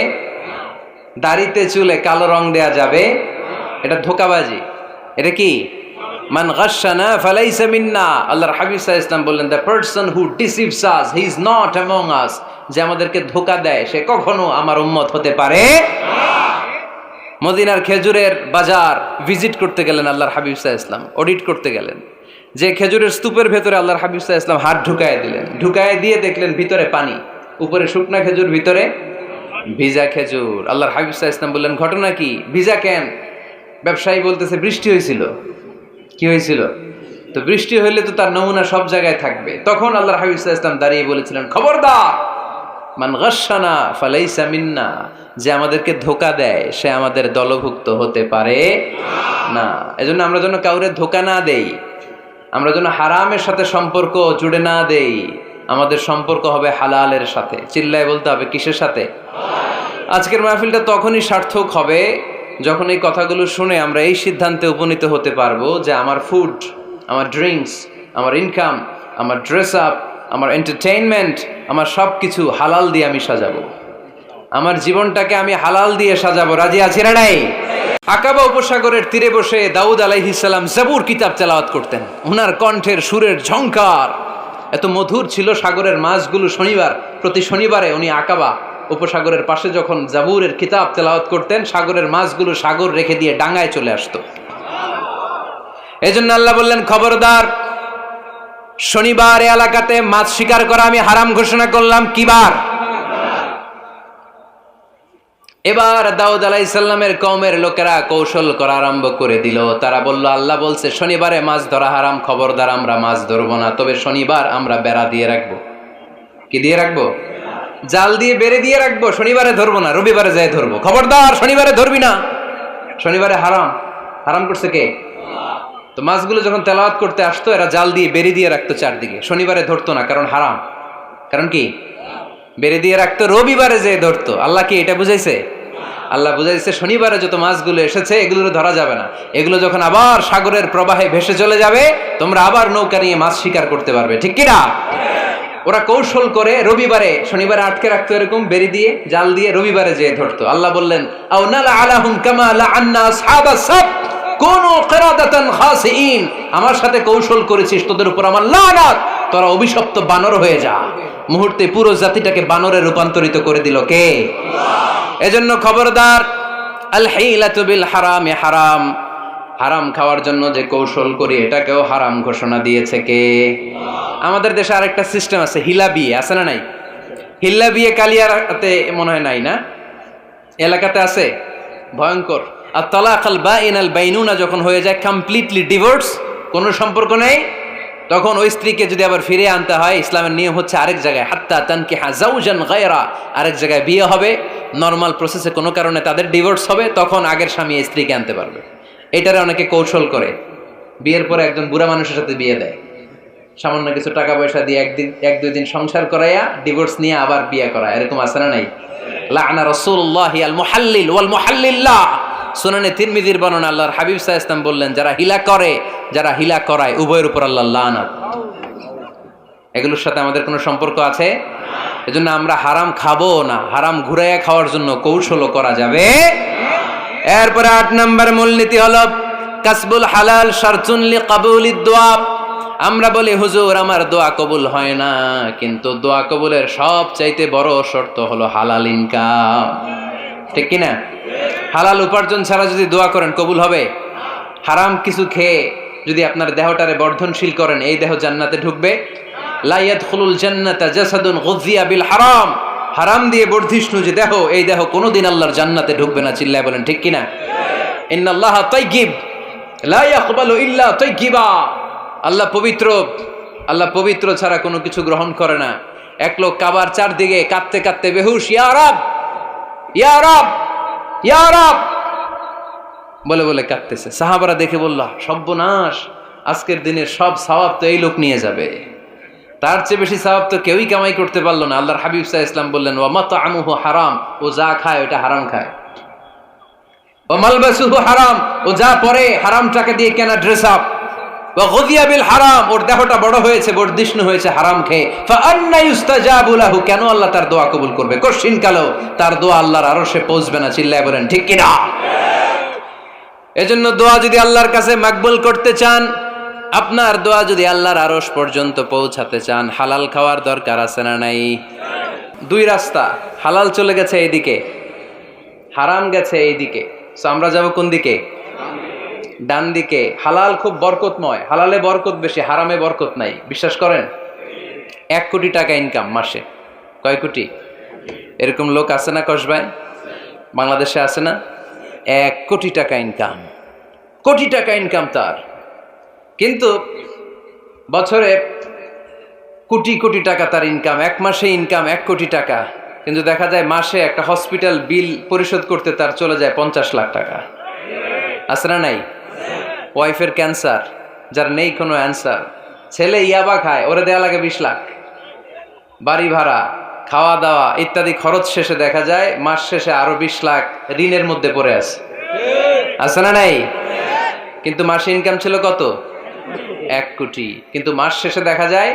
দাড়িতে চুলে কালো রং দেয়া যাবে? এটা ধোঁকাবাজি। এটা কি? মান গাশশানা ফালাইসা মিন্না। আল্লাহর হাবিব সাল্লাল্লাহু আলাইহি ওয়াসাল্লাম বললেন, the person who deceives us he is not among আস। যে আমাদেরকে ধোঁকা দেয় সে কখনো আমার উম্মত হতে পারে না। মদিনার খেজুরের বাজার ভিজিট করতে গেলেন আল্লাহর হাবিব সাল্লাল্লাহু আলাইহি ওয়াসাল্লাম, অডিট করতে গেলেন। যে খেজুরের স্তূপের ভেতরে আল্লাহর হাবিব সাল্লাল্লাহু আলাইহি ওয়াসাল্লাম হাত ঢুকায় দিলেন, ঢুকায় দিয়ে দেখলেন ভিতরে পানি, উপরে শুকনা খেজুর, ভিতরে ভিজা খেজুর। আল্লাহর হাবিব সাল্লাল্লাহু আলাইহি ওয়াসাল্লাম বললেন, ঘটনা কি? ভিজা কেন? ব্যবসায়ী বলতেছে বৃষ্টি হয়েছিল। কি হয়েছিল? তো বৃষ্টি হইলে তো তার নমুনা সব জায়গায় থাকবে। তখন আল্লাহর হাবিব সাল্লাল্লাহু আলাইহি ওয়াসাল্লাম দাঁড়িয়ে বলেছিলেন, খবরদার, মান গাশশানা ফালাইসা মিন্না। যে আমাদেরকে ধোঁকা দেয় সে আমাদের দলভুক্ত হতে পারে না। এজন্য আমরা যেন কাউরে ধোঁকা না দেই, আমরা যেন হারামের সাথে সম্পর্ক জুড়ে না দেই। আমাদের সম্পর্ক হবে হালালের সাথে। চিল্লায় বলতে হবে কিসের সাথে? আজকের মাহফিলটা তখনই সার্থক হবে যখন এই কথাগুলো শুনে আমরা এই সিদ্ধান্তে উপনীত হতে পারবো যে আমার ফুড, আমার ড্রিঙ্কস, আমার ইনকাম, আমার ড্রেস আপ, আমার এন্টারটেইনমেন্ট, আমার সব কিছু হালাল দিয়ে আমি সাজাবো। আমার জীবনটাকে আমি হালাল দিয়ে সাজাবো। রাজি আছি না নাই? আকাবা উপসাগরের তীরে বসে দাউদ আলাইহিস সালাম জাবুর কিতাব তেলাওয়াত করতেন। ওনার কণ্ঠের সুরের ঝংকার এত মধুর ছিল, সাগরের মাছগুলো প্রতি শনিবারে উনি আকাবা উপসাগরের পাশে যখন জাবুরের কিতাব তেলাওয়াত করতেন, সাগরের মাছগুলো সাগর রেখে দিয়ে ডাঙায় চলে আসতো। এজন্য আল্লাহ বললেন, খবরদার, শনিবার এই এলাকাতে মাছ শিকার করা আমি হারাম ঘোষণা করলাম। কি বার? এবার দাউদ আলাইহিস সালামের কওমের লোকেরা কৌশল করা আরম্ভ করে দিল। তারা বলল, আল্লাহ বলছে শনিবারে মাছ ধরা হারাম, খবরদার আমরা মাছ ধরবো না, তবে শনিবার আমরা বেড়া দিয়ে রাখবো। কি দিয়ে রাখবো? জাল দিয়ে বেড়ে দিয়ে রাখবো। শনিবারে ধরবো না, রবিবারে যাই ধরবো। খবরদার, শনিবারে ধরবি না, শনিবারে হারাম। হারাম করছে কে? তো মাছগুলো যখন তেলাওয়াত করতে আসতো এরা জাল দিয়ে বেড়ে দিয়ে রাখতো চারদিকে। শনিবারে ধরতো না, কারণ হারাম। কারণ কি? বেড়ে দিয়ে রাখতো, রবিবারে যে ধরতো। আল্লাহ কি এটা বুঝাইছে? আল্লাহ বুঝাইছে শনিবারে যত মাছগুলো এসেছে এগুলো ধরা যাবে না। এগুলো যখন আবার সাগরের প্রবাহে ভেসে চলে যাবে, তোমরা আবার নৌকা নিয়ে মাছ শিকার করতে পারবে। ঠিক কিনা? ওরা কৌশল করে রবিবারে, শনিবারে আটকে রাখতো এরকম বেরি দিয়ে, জাল দিয়ে, রবিবারে যেয়ে ধরতো। আল্লাহ বললেন, আও নালা আলাহুম কামা লাআন্না আসহাবাস সাবত কুনু কিরাদাতান খাসিইন। আমার সাথে কৌশল করেছিস, তোদের উপর আমার লানাত, তোরা অভিশপ্ত বানর হয়ে যা। মুহূর্তে পুরো জাতিটাকে বানরে রূপান্তরিত করে দিল কে? এজন্য খবরদার, আল হিলাতু বিল হারামি হারাম। হারাম খাওয়ার জন্য যে কৌশল করি এটাকেও হারাম ঘোষণা দিয়েছে কে? আমাদের দেশে আরেকটা সিস্টেম আছে, হিলা বিয়ে। আছে না নাই? হিল্লা বিয়ে কালিয়াতে মনে হয় নাই না? এলাকাতে আছে, ভয়ঙ্কর। আর তালাকাল বাইনাল বাইনুনা যখন হয়ে যায় কমপ্লিটলি ডিভোর্স, কোনো সম্পর্ক নেই, তখন ওই স্ত্রীকে যদি আবার ফিরে আনতে হয়, ইসলামের নিয়ম হচ্ছে আরেক জায়গায় হাত্তা তানকিহা যাওজান গায়রা, আরেক জায়গায় বিয়ে হবে, নর্মাল প্রসেসে কোনো কারণে তাদের ডিভোর্স হবে, তখন আগের স্বামী স্ত্রীকে আনতে পারবে। এটারে অনেকে কৌশল করে, বিয়ের পরে একজন বুড়া মানুষের সাথে বিয়ে দেয়, সামান্য কিছু টাকা পয়সা দিয়ে এক দুই দিন সংসার করাইয়া ডিভোর্স নিয়ে আবার বিয়ে করা। এরকম আছে না নাই? লা'না রাসূলুল্লাহি আল মুহাল্লিল ওয়াল মুহাল্লিল্লাহ। সুনানে তিরমিজির বর্ণনা, আল্লাহর হাবিব সাল্লাল্লাহু আলাইহি ওয়াসাল্লাম বললেন, যারা হিলা করে, যারা হিলা করায়, উভয়ের উপর আল্লাহর লানত। এগুলোর সাথে আমাদের কোনো সম্পর্ক আছে? এজন্য আমরা হারাম খাবো না, হারাম ঘুরাইয়া খাওয়ার জন্য কৌশলও করা যাবে। এরপরে 8 নম্বর মূলনীতি হলো কাসবুল হালাল শারতুন লিকাবুলিদ দুআ। আমরা বলি হুজুর আমার দোয়া কবুল হয় না, কিন্তু দোয়া কবুলের সবচাইতে বড় শর্ত হলো হালাল ইনকাম, ঠিক কি না? হালাল উপার্জন ছাড়া যদি দোয়া করেন কবুল হবে? হারাম কিছু খেয়ে যদি আপনার দেহটারে বর্ধনশীল করেন, এই দেহ জান্নাতে ঢুকবে? লা ইয়াদখুলুল জান্নাতা জাসাদুন গুযিয়া বিল হারাম। হারাম দিয়ে বর্ধিষ্ণু যে দেহ, এই দেহ কোনোদিন আল্লাহর জান্নাতে ঢুকবে না। চিল্লায় বলেন ঠিক কি না? ইন্নাল্লাহা তাইয়্যিব লা ইয়াকবালু ইল্লা তাইয়্যিবা। আল্লাহ পবিত্র, আল্লাহ পবিত্র ছাড়া কোনো কিছু গ্রহণ করে না। এক লোক কাবার চারদিকে কাঁদতে কাঁদতে বেহুশ, ইয়া রাব ইয়া রাব ইয়া রাব বলে বলে কাঁদতেছে। সাহাবারা দেখে বলল, সর্বনাশ, আজকের দিনের সব সওয়াব তো এই লোক নিয়ে যাবে, তার চেয়ে বেশি সওয়াব তো কেউই কামাই করতে পারলো না। আল্লাহর হাবিব সাল্লাল্লাহু আলাইহি ওয়াসাল্লাম বললেন, ওয়া মাতআমুহু হারাম, ও যা খায় ওটা হারাম খায়। ওয়া মালবাসুহু হারাম, ও যা পরে হারাম টাকা দিয়ে কেনা ড্রেস আপ। ওয়া গুযিয়া বিল হারাম, ওর দেহটা বড় হয়েছে, বর্ধিষ্ণু হয়েছে হারাম খেয়ে। ফা আন্না ইউস্তাজাবু লাহু, কেন আল্লাহ তার দোয়া কবুল করবে? কঠিন কালো তার দোয়া আল্লাহর আরশে পৌঁছবে না। চিল্লায় বলেন ঠিক কি না? এজন্য দোয়া যদি আল্লাহর কাছে মাকবুল করতে চান, আপনার দোয়া যদি আল্লাহর আরশ পর্যন্ত পৌঁছাতে চান, হালাল খাওয়ার দরকার আছে না নাই? দুই রাস্তা, হালাল চলে গেছে এইদিকে, হারাম গেছে এইদিকে। সো আমরা যাব কোন দিকে? ডান দিকে। হালাল খুব বরকতময়, হালালে বরকত বেশি, হারামে বরকত নাই। বিশ্বাস করেন? 1 কোটি টাকা ইনকাম মাসে। কয় কোটি? এরকম লোক আছে না কসবায়? বাংলাদেশে আছে না? 1 কোটি টাকা ইনকাম, কোটি টাকা ইনকাম তার। কিন্তু বছরে কোটি কোটি টাকা তার ইনকাম, 1 মাসে ইনকাম 1 কোটি টাকা। কিন্তু দেখা যায় মাসে একটা হসপিটাল বিল পরিশোধ করতে তার চলে যায় 50 লাখ টাকা। আছে না নাই? ওয়াইফের ক্যান্সার, যার নেই কোনো অ্যান্সার। ছেলে ইয়াবা খায়, ওরে দেয়া লাগে 20 লাখ। বাড়ি ভাড়া, খাওয়া দাওয়া ইত্যাদি খরচ শেষে দেখা যায় মাস শেষে আরো 20 লাখ ঋণের মধ্যে পড়ে আছে। আছে না নাই? কিন্তু মাসে ইনকাম ছিল কত? 1 কোটি। কিন্তু মাস শেষে দেখা যায়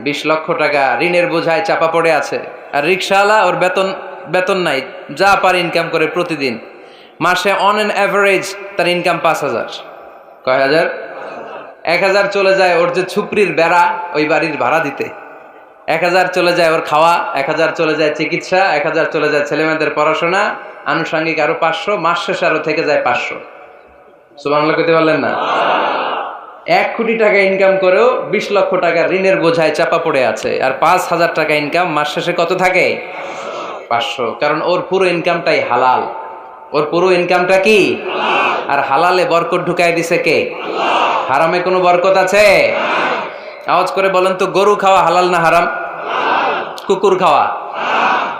20 লক্ষ টাকা ঋণের বোঝায় চাপা পড়ে আছে। আর রিক্সাওয়ালা, ওর বেতন নাই, যা পারে ইনকাম করে প্রতিদিন। মাসে অন অ্যান অ্যাভারেজ তার ইনকাম 5,000। কয় হাজার? 1,000 চলে যায় ওর যে ছুপড়ির বেড়া, ওই বাড়ির ভাড়া দিতে। 1,000 চলে যায় ওর খাওয়া, 1,000 চলে যায় চিকিৎসা, 1,000 চলে যায় ছেলেমেয়েদের পড়াশোনা, আনুষঙ্গিক আরো 500, মাস শেষে আরো থেকে যায় 500। সুবহানাল্লাহ কইতে পারলেন না? 1 কোটি টাকা ইনকাম করেও 20 লক্ষ টাকা ঋণের বোঝায় চাপা পড়ে আছে। আর 5,000 টাকা ইনকাম, মাস শেষে কত থাকে? 500। কারণ ওর পুরো ইনকামটাই হালাল। ওর পুরো ইনকামটা কি? আর হালালে বরকত ঢুকাই দিছে কে? হারামে কোনো বরকত আছে? আওয়াজ করে বলেন তো, গরু খাওয়া হালাল না হারাম? কুকুর খাওয়া?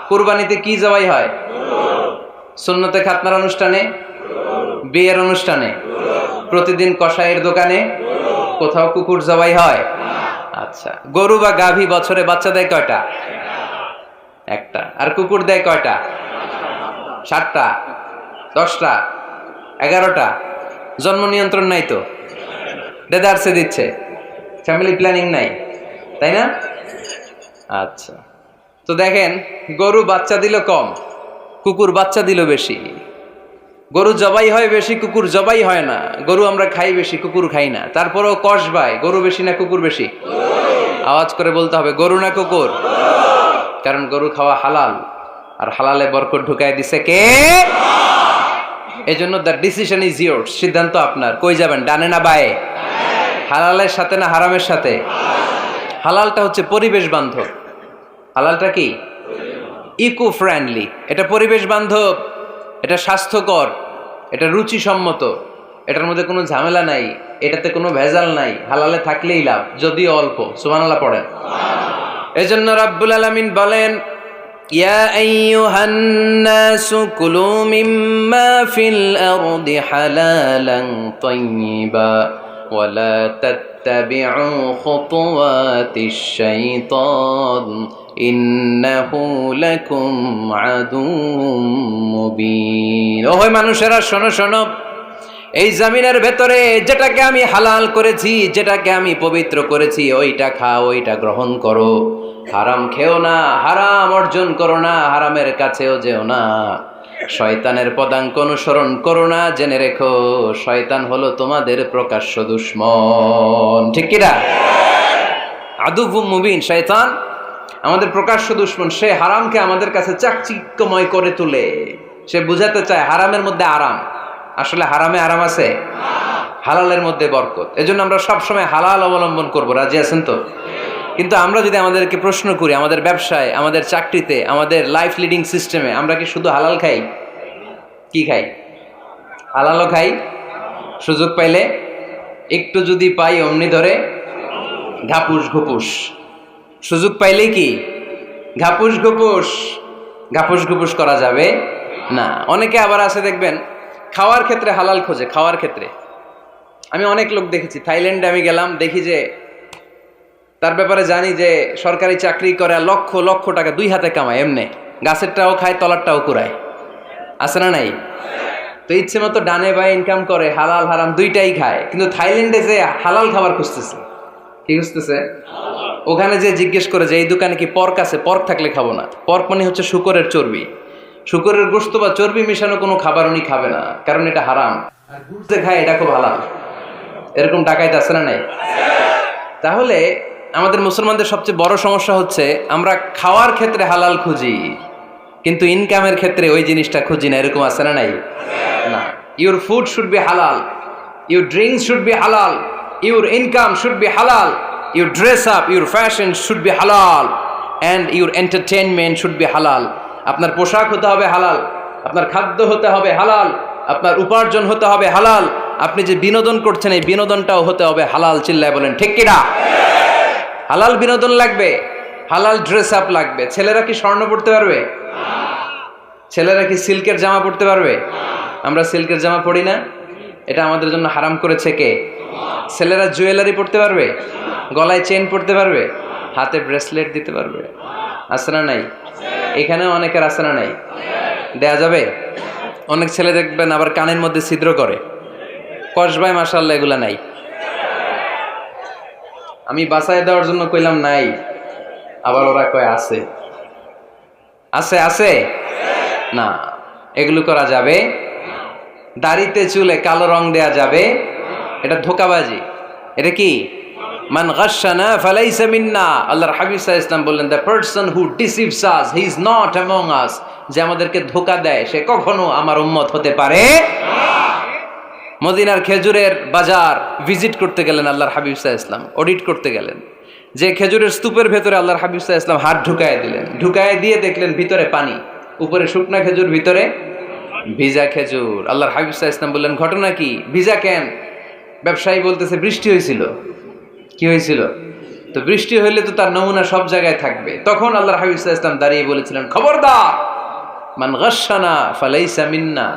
কুরবানিতে কি জবাই হয়? সুন্নতে খাতনার অনুষ্ঠানে, বিয়ের অনুষ্ঠানে, প্রতিদিন কসাইয়ের দোকানে, কোথাও কুকুর জবাই হয়? আচ্ছা, গরু বা গাভী বছরে বাচ্চা দেয় কয়টা? একটা। আর কুকুর দেয় কয়টা? 7টা, 10টা, 11টা। জন্ম নিয়ন্ত্রণ নাই তো, দেদারসে দিচ্ছে, ফ্যামিলি প্ল্যানিং নাই, তাই না? আচ্ছা, তো দেখেন, গরু বাচ্চা দিল কম, কুকুর বাচ্চা দিল বেশি। গরু জবাই হয় বেশি, কুকুর জবাই হয় না। গরু আমরা খাই বেশি, কুকুর খাই না। তারপরেও কসবায় গরু বেশি না কুকুর বেশি? আওয়াজ করে বলতে হবে, গরু না কুকুর? কারণ গরু খাওয়া হালাল, আর হালালে বরকত ঢুকাই দিছে কে? এই জন্য দ্য ডিসিশন ইজ ইয়োরস, সিদ্ধান্ত আপনার। কই যাবেন, ডানে না বায়ে? হালালের সাথে না হারামের সাথে? হালালটা হচ্ছে পরিবেশ বান্ধব। হালালটা কি? Eco friendly. এটা পরিবেশ বান্ধব, এটা স্বাস্থ্যকর, এটা রুচিসম্মত, এটার মধ্যে কোনো ঝামেলা নাই, এটাতে কোনো ভেজাল নাই। হালালে থাকলেই লাভ, যদিও অল্প। সুবহানাল্লাহ পড়েন। এজন্য রাব্বুল আলামিন বলেন, ইয়া আইয়ুহান নাসু কুলু মিম্মা ফিল আরদি হালালান তাইয়্যিবা ওয়া লা ফাত্তাবিউ খুতুওয়াতিশ শাইতান ইন্নাহু লাকুম আদুউম মুবিন। ওহে মানুষেরা, শোনো শোনো, এই জমিনের ভেতরে যেটাকে আমি হালাল করেছি, যেটাকে আমি পবিত্র করেছি, ওইটা খাও, ওইটা গ্রহণ করো। হারাম খেও না, হারাম অর্জন করো না, হারামের কাছেও যেও না। শয়তানের পদাঙ্ক অনুসরণ করো না। জেনে রেখো, শয়তান হলো তোমাদের প্রকাশ্য দুশমন। ঠিক কিনা? আদুউম মুবিন। শয়তান আমাদের প্রকাশ্য দুশমন। সে হারামকে আমাদের কাছে চাকচিক্যময় করে তোলে। সে বুঝাতে চায় হারামের মধ্যে আরাম। আসলে হারামে আরাম আছে, হালালের মধ্যে বরকত। এজন্য আমরা সবসময় হালাল অবলম্বন করব। রাজি আছেন তো? কিন্তু আমরা যদি আমাদেরকে প্রশ্ন করি, আমাদের ব্যবসায়, আমাদের চাকরিতে, আমাদের লাইফ লিডিং সিস্টেমে আমরা কি শুধু হালাল খাই? কি খাই? হালালও খাই, সুযোগ পাইলে একটু যদি পাই অমনি ধরে ঘাপুস ঘুপুস। সুযোগ পাইলেই কি ঘাপুস ঘুপুস। ঘাপুস ঘুপুস করা যাবে না। অনেকে আবার আছে দেখবেন খাওয়ার ক্ষেত্রে হালাল খোঁজে। খাওয়ার ক্ষেত্রে আমি অনেক লোক দেখেছি। থাইল্যান্ডে আমি গেলাম, দেখি যে তার ব্যাপারে জানি যে সরকারি চাকরি করে, লক্ষ লক্ষ টাকা দুই হাতে কামায়, এমনি গাছেরটাও খায়, তলারটাও কুড়ায়। আছে না নাই? তো ইচ্ছে মতো ডানে বাই ইনকাম করে, হালাল হারাম দুইটাই খায়। কিন্তু থাইল্যান্ডে যে হালাল খাবার খুঁজতেছে। কি খুঁজতেছে? ওখানে যে জিজ্ঞেস করে যে এই দোকানে কি পর্ক আছে? পর্ক থাকলে খাবো না। পর্ক মানে হচ্ছে শুকরের চর্বি। শুকরের গোশত বা চর্বি মিশানো কোনো খাবার উনি খাবে না, কারণ এটা হারাম। আর বুঝতে খায় এটা খুব হালাল। এরকম ডাকাইত আছে না নাই? তাহলে আমাদের মুসলমানদের সবচেয়ে বড় সমস্যা হচ্ছে আমরা খাওয়ার ক্ষেত্রে হালাল খুঁজি, কিন্তু ইনকামের ক্ষেত্রে ওই জিনিসটা খুঁজি না। এরকম আছে না নাই? না। ইউর ফুড শুড বি হালাল, ইউর ড্রিঙ্কস শুড বি হালাল, ইউর ইনকাম শুড বি হালাল, your dress up, your fashion should be হালাল, and your entertainment should be হালাল। আপনার পোশাক হতে হবে হালাল, আপনার খাদ্য হতে হবে হালাল, আপনার উপার্জন হতে হবে হালাল, আপনি যে বিনোদন করছেন এই বিনোদনটাও হতে হবে হালাল। চিল্লায় বলেন ঠিক কিনা? হালাল বিনোদন লাগবে, হালাল ড্রেস আপ লাগবে। ছেলেরা কি স্বর্ণ পড়তে পারবে? ছেলেরা কি সিল্কের জামা পড়তে পারবে? আমরা সিল্কের জামা পরি না, এটা আমাদের জন্য হারাম করেছে কে? ছেলেরা জুয়েলারি পড়তে পারবে? গলায় চেন পড়তে পারবে? হাতে ব্রেসলেট দিতে পারবে? আছে না নাই? এখানেও অনেকের আছে না নাই? দেয়া যাবে? অনেক ছেলে দেখবেন আবার কানের মধ্যে ছিদ্র করে। কসবাই মাশাআল্লাহ এগুলা নাই। আমি বাঁচায় দেওয়ার জন্য কইলাম নাই, আবার ওরা কয় আছে। আছে আছে না, এগুলো করা যাবে? দাড়িতে চুলে কালো রং দেয়া যাবে? এটা ধোঁকাবাজি। এটা কি? মান গাশশানা ফালাইসা মিন্না। আল্লাহর হাবিব সাল্লাল্লাহু আলাইহি ওয়াসাল্লাম বললেন, the person who deceives us he is not among আস। যে আমাদেরকে ধোঁকা দেয় সে কখনো আমার উম্মত হতে পারে না। মদিনার খেজুরের বাজার ভিজিট করতে গেলেন আল্লাহর হাবিব সাল্লাল্লাহু আলাইহি ওয়াসাল্লাম, অডিট করতে গেলেন। যে খেজুরের স্তূপের ভেতরে আল্লাহর হাবিব সাল্লাল্লাহু আলাইহি ওয়াসাল্লাম হাত ঢুকায় দিলেন। ঢুকায় দিয়ে দেখলেন ভিতরে পানি, উপরে শুকনা খেজুর, ভিতরে ভিজা খেজুর। আল্লাহর হাবিব সাল্লাল্লাহু আলাইহি ওয়াসাল্লাম বললেন, ঘটনা কি? ভিজা কেন? ব্যবসায়ী বলতেছে বৃষ্টি হয়েছিল। কি হয়েছিল? তো বৃষ্টি হইলে তো তার নমুনা সব জায়গায় থাকবে। তখন আল্লাহর হাবিব সাল্লাল্লাহু আলাইহি ওয়াসাল্লাম দাঁড়িয়ে বলেছিলেন, খবরদার, মান গাশশানা ফালাইসা মিন্না।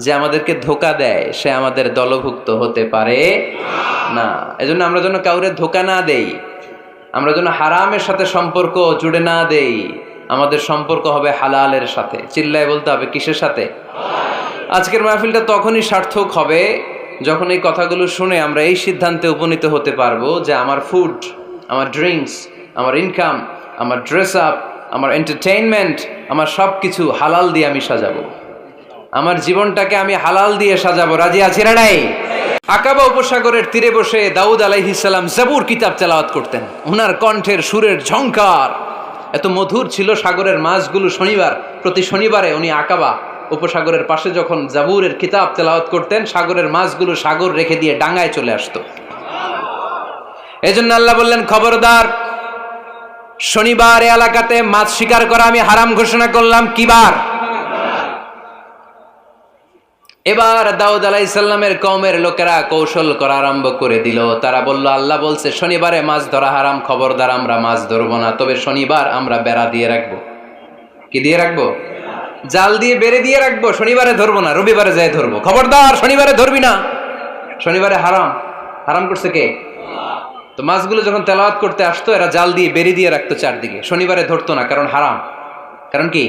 যে আমাদেরকে ধোঁকা দেয় সে আমাদের দলভুক্ত হতে পারে না। এজন্য আমরা যেন কাউরে ধোঁকা না দেই, আমরা যেন হারামের সাথে সম্পর্ক জুড়ে না দেই। আমাদের সম্পর্ক হবে হালালের সাথে। চিল্লায় বলতে হবে কিসের সাথে? আজকের মাহফিলটা তখনই সার্থক হবে যখন এই কথাগুলো শুনে আমরা এই সিদ্ধান্তে উপনীত হতে পারবো যে আমার ফুড, আমার ড্রিঙ্কস, আমার ইনকাম, আমার ড্রেস আপ, আমার এন্টারটেইনমেন্ট, আমার সব কিছু হালাল দিয়ে আমি সাজাবো। আমার জীবনটাকে আমি হালাল দিয়ে সাজাবো। রাজি আছি না নাই? আকাবা উপসাগরের তীরে বসে দাউদ আলাইহিস সালাম জাবুর কিতাব তেলাওয়াত করতেন। ওনার কণ্ঠের সুরের ঝংকার এত মধুর ছিল, সাগরের মাছগুলো প্রতি শনিবারে উনি আকাবা উপসাগরের পাশে যখন জাবুরের কিতাব তেলাওয়াত করতেন, সাগরের মাছগুলো সাগর রেখে দিয়ে ডাঙায় চলে আসতো। এজন্য আল্লাহ বললেন, খবরদার, শনিবার এই এলাকাতে মাছ শিকার করা আমি হারাম ঘোষণা করলাম। কিবার? এবার দাউদ আলাইহিস সালামের কওমের লোকেরা কৌশল করা আরম্ভ করে দিল। তারা বলল, আল্লাহ বলছে শনিবারে মাছ ধরা হারাম, খবরদার আমরা মাছ ধরবো না। তবে শনিবার আমরা বেড়া দিয়ে রাখবো। কি দিয়ে রাখবো? জাল দিয়ে বেড়ে দিয়ে রাখবো। শনিবারে ধরবো না, রবিবারে যাই ধরবো। খবরদার, শনিবারে ধরবি না। শনিবারে হারাম। হারাম করছে কে? তো মাছগুলো যখন তেলাওয়াত করতে আসতো এরা জাল দিয়ে বেরি দিয়ে রাখতো চারদিকে, শনিবারে ধরতো না কারণ হারাম। কারণ কি?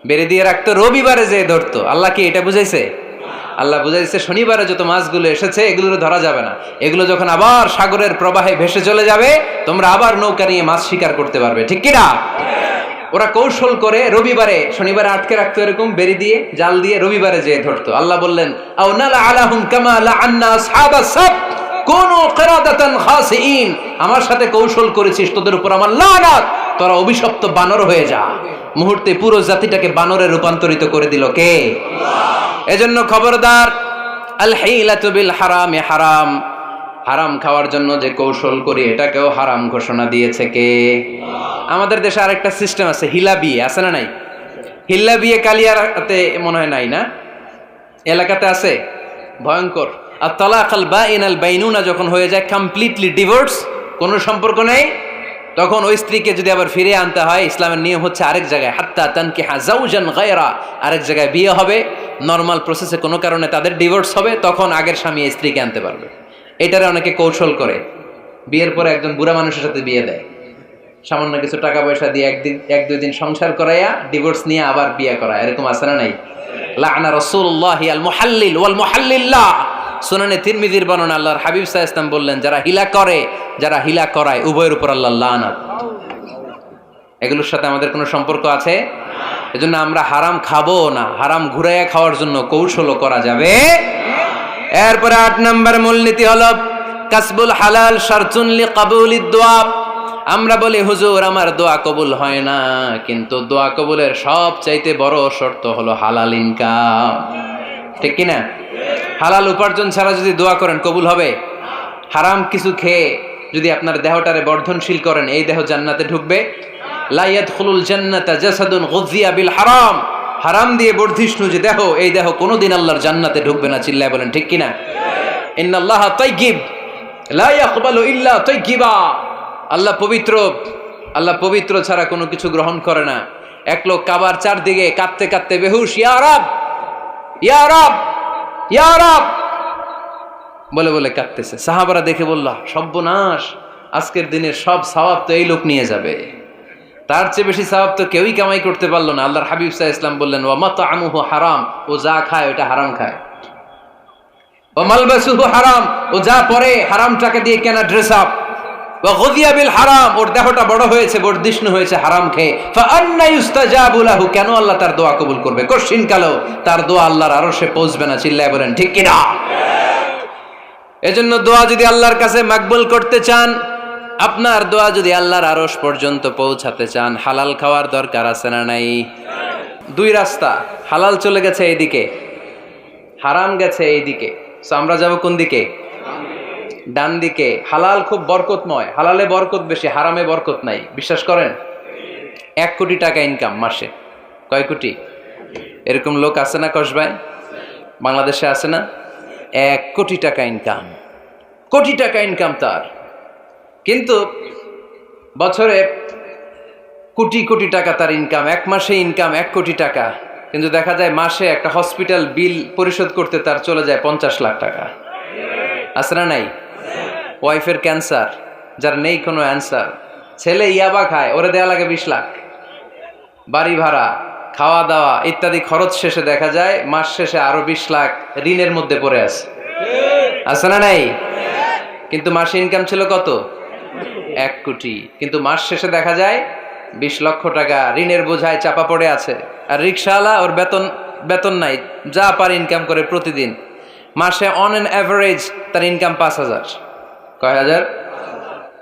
বেরি দিয়ে রাখতো, রবিবারে যে ধরতো। আল্লাহ কি এটা বুঝাইছে? আল্লাহ বুঝাইছে শনিবারে যত মাছগুলো এসেছে এগুলো ধরা যাবে না, এগুলো যখন আবার সাগরের প্রবাহে ভেসে চলে যাবে তোমরা আবার নৌকা নিয়ে মাছ শিকার করতে পারবে। ঠিক কিনা? ওরা কৌশল করে রবিবারে, শনিবারে আটকে রাখতো এরকম বেরি দিয়ে, জাল দিয়ে, রবিবারে যেয়ে ধরতো। আল্লাহ বললেন আও নালা আলাহুম কামা লাআন্না আসহাবাস সাব কুনু কিরাদাতান খাসিইন, আমার সাথে কৌশল করেছিস, তোদের উপর আমার লানাত, তোরা অভিশপ্ত বানর হয়ে যা। মুহূর্তে পুরো জাতিটাকে বানরে রূপান্তরিত করে দিল কে? এজন্য খবরদার, আল হিলাতু বিল হারামে হারাম, হারাম খাওয়ার জন্য যে কৌশল করি এটাকেও হারাম ঘোষণা দিয়েছে কে? আমাদের দেশে আরেকটা সিস্টেম আছে, হিলা বিয়ে আছে না নাই? হিল্লা বিয়ে কালিয়াতে মনে হয় নাই না? এলাকাতে আছে, ভয়ঙ্কর। আর তালাক আল বাইন আল বাইনুনা যখন হয়ে যায় কমপ্লিটলি ডিভোর্স, কোনো সম্পর্ক নেই, তখন ওই স্ত্রীকে যদি আবার ফিরে আনতে হয়, ইসলামের নিয়ম হচ্ছে আরেক জায়গায় হাত্তা তানকিহা যাওজান গায়রা, আরেক জায়গায় বিয়ে হবে, নর্মাল প্রসেসে কোনো কারণে তাদের ডিভোর্স হবে, তখন আগের স্বামী স্ত্রীকে আনতে পারবে। এটারে অনেকে কৌশল করে, বিয়ের পরে একজন বুড়া মানুষের সাথে বিয়ে দেয়, সামান্য কিছু টাকা পয়সা দিয়ে এক দুই দিন সংসার করাইয়া ডিভোর্স নিয়ে আবার বিয়ে করা, এরকম আছে না নাই? লাআনা রাসূলুল্লাহি আল মুহাল্লিল ওয়াল মুহাল্লিল্লাহ, সুনানে তিরমিজির বর্ণনা, আল্লাহর হাবিব সাল্লাল্লাহু আলাইহি ওয়াসাল্লাম বললেন যারা হিলা করে, যারা হিলা করায়, উভয়ের উপর আল্লাহর লানাত। এগুলোর সাথে আমাদের কোনো সম্পর্ক আছে? এজন্য আমরা হারাম খাবো না, হারাম ঘুরাইয়া খাওয়ার জন্য কৌশলও করা যাবে। এরপরে 8 নম্বর মূলনীতি হলো কাসবুল হালাল শারতুন লিকাবুলিদ দুআ। আমরা বলি হুজুর আমার দোয়া কবুল হয় না, কিন্তু দোয়া কবুলের সবচাইতে বড় শর্ত হলো হালাল ইনকাম। ঠিক কি না? হালাল উপার্জন ছাড়া যদি দোয়া করেন কবুল হবে? হারাম কিছু খেয়ে যদি আপনার দেহটারে বর্ধনশীল করেন, এই দেহ জান্নাতে ঢুকবে? লা ইয়াদখুলুল জান্নাতা জাসাদুন গুযিয়া বিল হারাম, হারাম দিয়ে বর্ধিষ্ণু যে দেহ, এই দেহ কোনোদিন আল্লাহর জান্নাতে ঢুকবে না। চিল্লায় বলেন ঠিক কি না? ইন্নাল্লাহা তাইয়্যিব লা ইয়াকবালু ইল্লা তাইয়্যিবা, আল্লাহ পবিত্র, আল্লাহ পবিত্র ছাড়া কোনো কিছু গ্রহণ করে না। এক লোক কাবার চারদিকে কাঁদতে কাঁদতে বেহুশ, ইয়া রাব ইয়া রাব ইয়া রাব বলে বলে কাঁদতেছে। সাহাবারা দেখে বলল সর্বনাশ, আজকের দিনের সব সওয়াব তো এই লোক নিয়ে যাবে, তার চেয়ে বেশি সওয়াব তো কেউই কামাই করতে পারলো না। আল্লাহর হাবিব সাল্লাল্লাহু আলাইহি ওয়াসাল্লাম বললেন ওয়া মাতআমুহু হারাম, ও যা খায় ওটা হারাম খায়, ওয়া মালবাসুহু হারাম, ও যা পরে হারাম টাকা দিয়ে কেনা ড্রেস আপ, ওয়া গুযিয়া বিল হারাম, ওর দেহটা বড় হয়েছে, বর্ধিষ্ণু হয়েছে হারাম খেয়ে, ফা আন্না ইউস্তাজাবু লাহু, কেন আল্লাহ তার দোয়া কবুল করবে? কঠিন কালো তার দোয়া আল্লাহর আরশে পৌঁছবে না। চিল্লায় বলেন ঠিক কি না? এজন্য দোয়া যদি আল্লাহর কাছে মাকবুল করতে চান, আপনার দোয়া যদি আল্লাহর আরশ পর্যন্ত পৌঁছাতে চান, হালাল খাওয়ার দরকার আছে না নাই? দুই রাস্তা, হালাল চলে গেছে এইদিকে, হারাম গেছে এইদিকে, সো আমরা যাব কোন দিকে? ডান দিকে। হালাল খুব বরকতময়, হালালে বরকত বেশি, হারামে বরকত নাই। বিশ্বাস করেন? 1 কোটি টাকা ইনকাম মাসে। কয় কোটি? এরকম লোক আছে না কসবায়? বাংলাদেশে আছে না? 1 কোটি টাকা ইনকাম, কোটি টাকা ইনকাম তার, কিন্তু বছরে কোটি কোটি টাকা তার ইনকাম, 1 মাসে ইনকাম 1 কোটি টাকা, কিন্তু দেখা যায় মাসে একটা হসপিটাল বিল পরিশোধ করতে তার চলে যায় 50 লাখ টাকা। আছে না নাই? ওয়াইফের ক্যান্সার, যার নেই কোনো অ্যান্সার, ছেলে ইয়াবা খায়, ওরে দেয়া লাগে 20 লাখ, বাড়ি ভাড়া, খাওয়া দাওয়া ইত্যাদি খরচ শেষে দেখা যায় মাস শেষে আরো 20 লাখ ঋণের মধ্যে পড়ে আছে। আছে না নাই? কিন্তু মাসে ইনকাম ছিল কত? 1 কোটি, কিন্তু মাস শেষে দেখা যায় 20 লক্ষ টাকা ঋণের বোঝায় চাপা পড়ে আছে। আর রিক্সাওয়ালা, ওর বেতন নাই, যা পারে ইনকাম করে প্রতিদিন, মাসে অন অ্যান অ্যাভারেজ তার ইনকাম 5,000। কয় হাজার?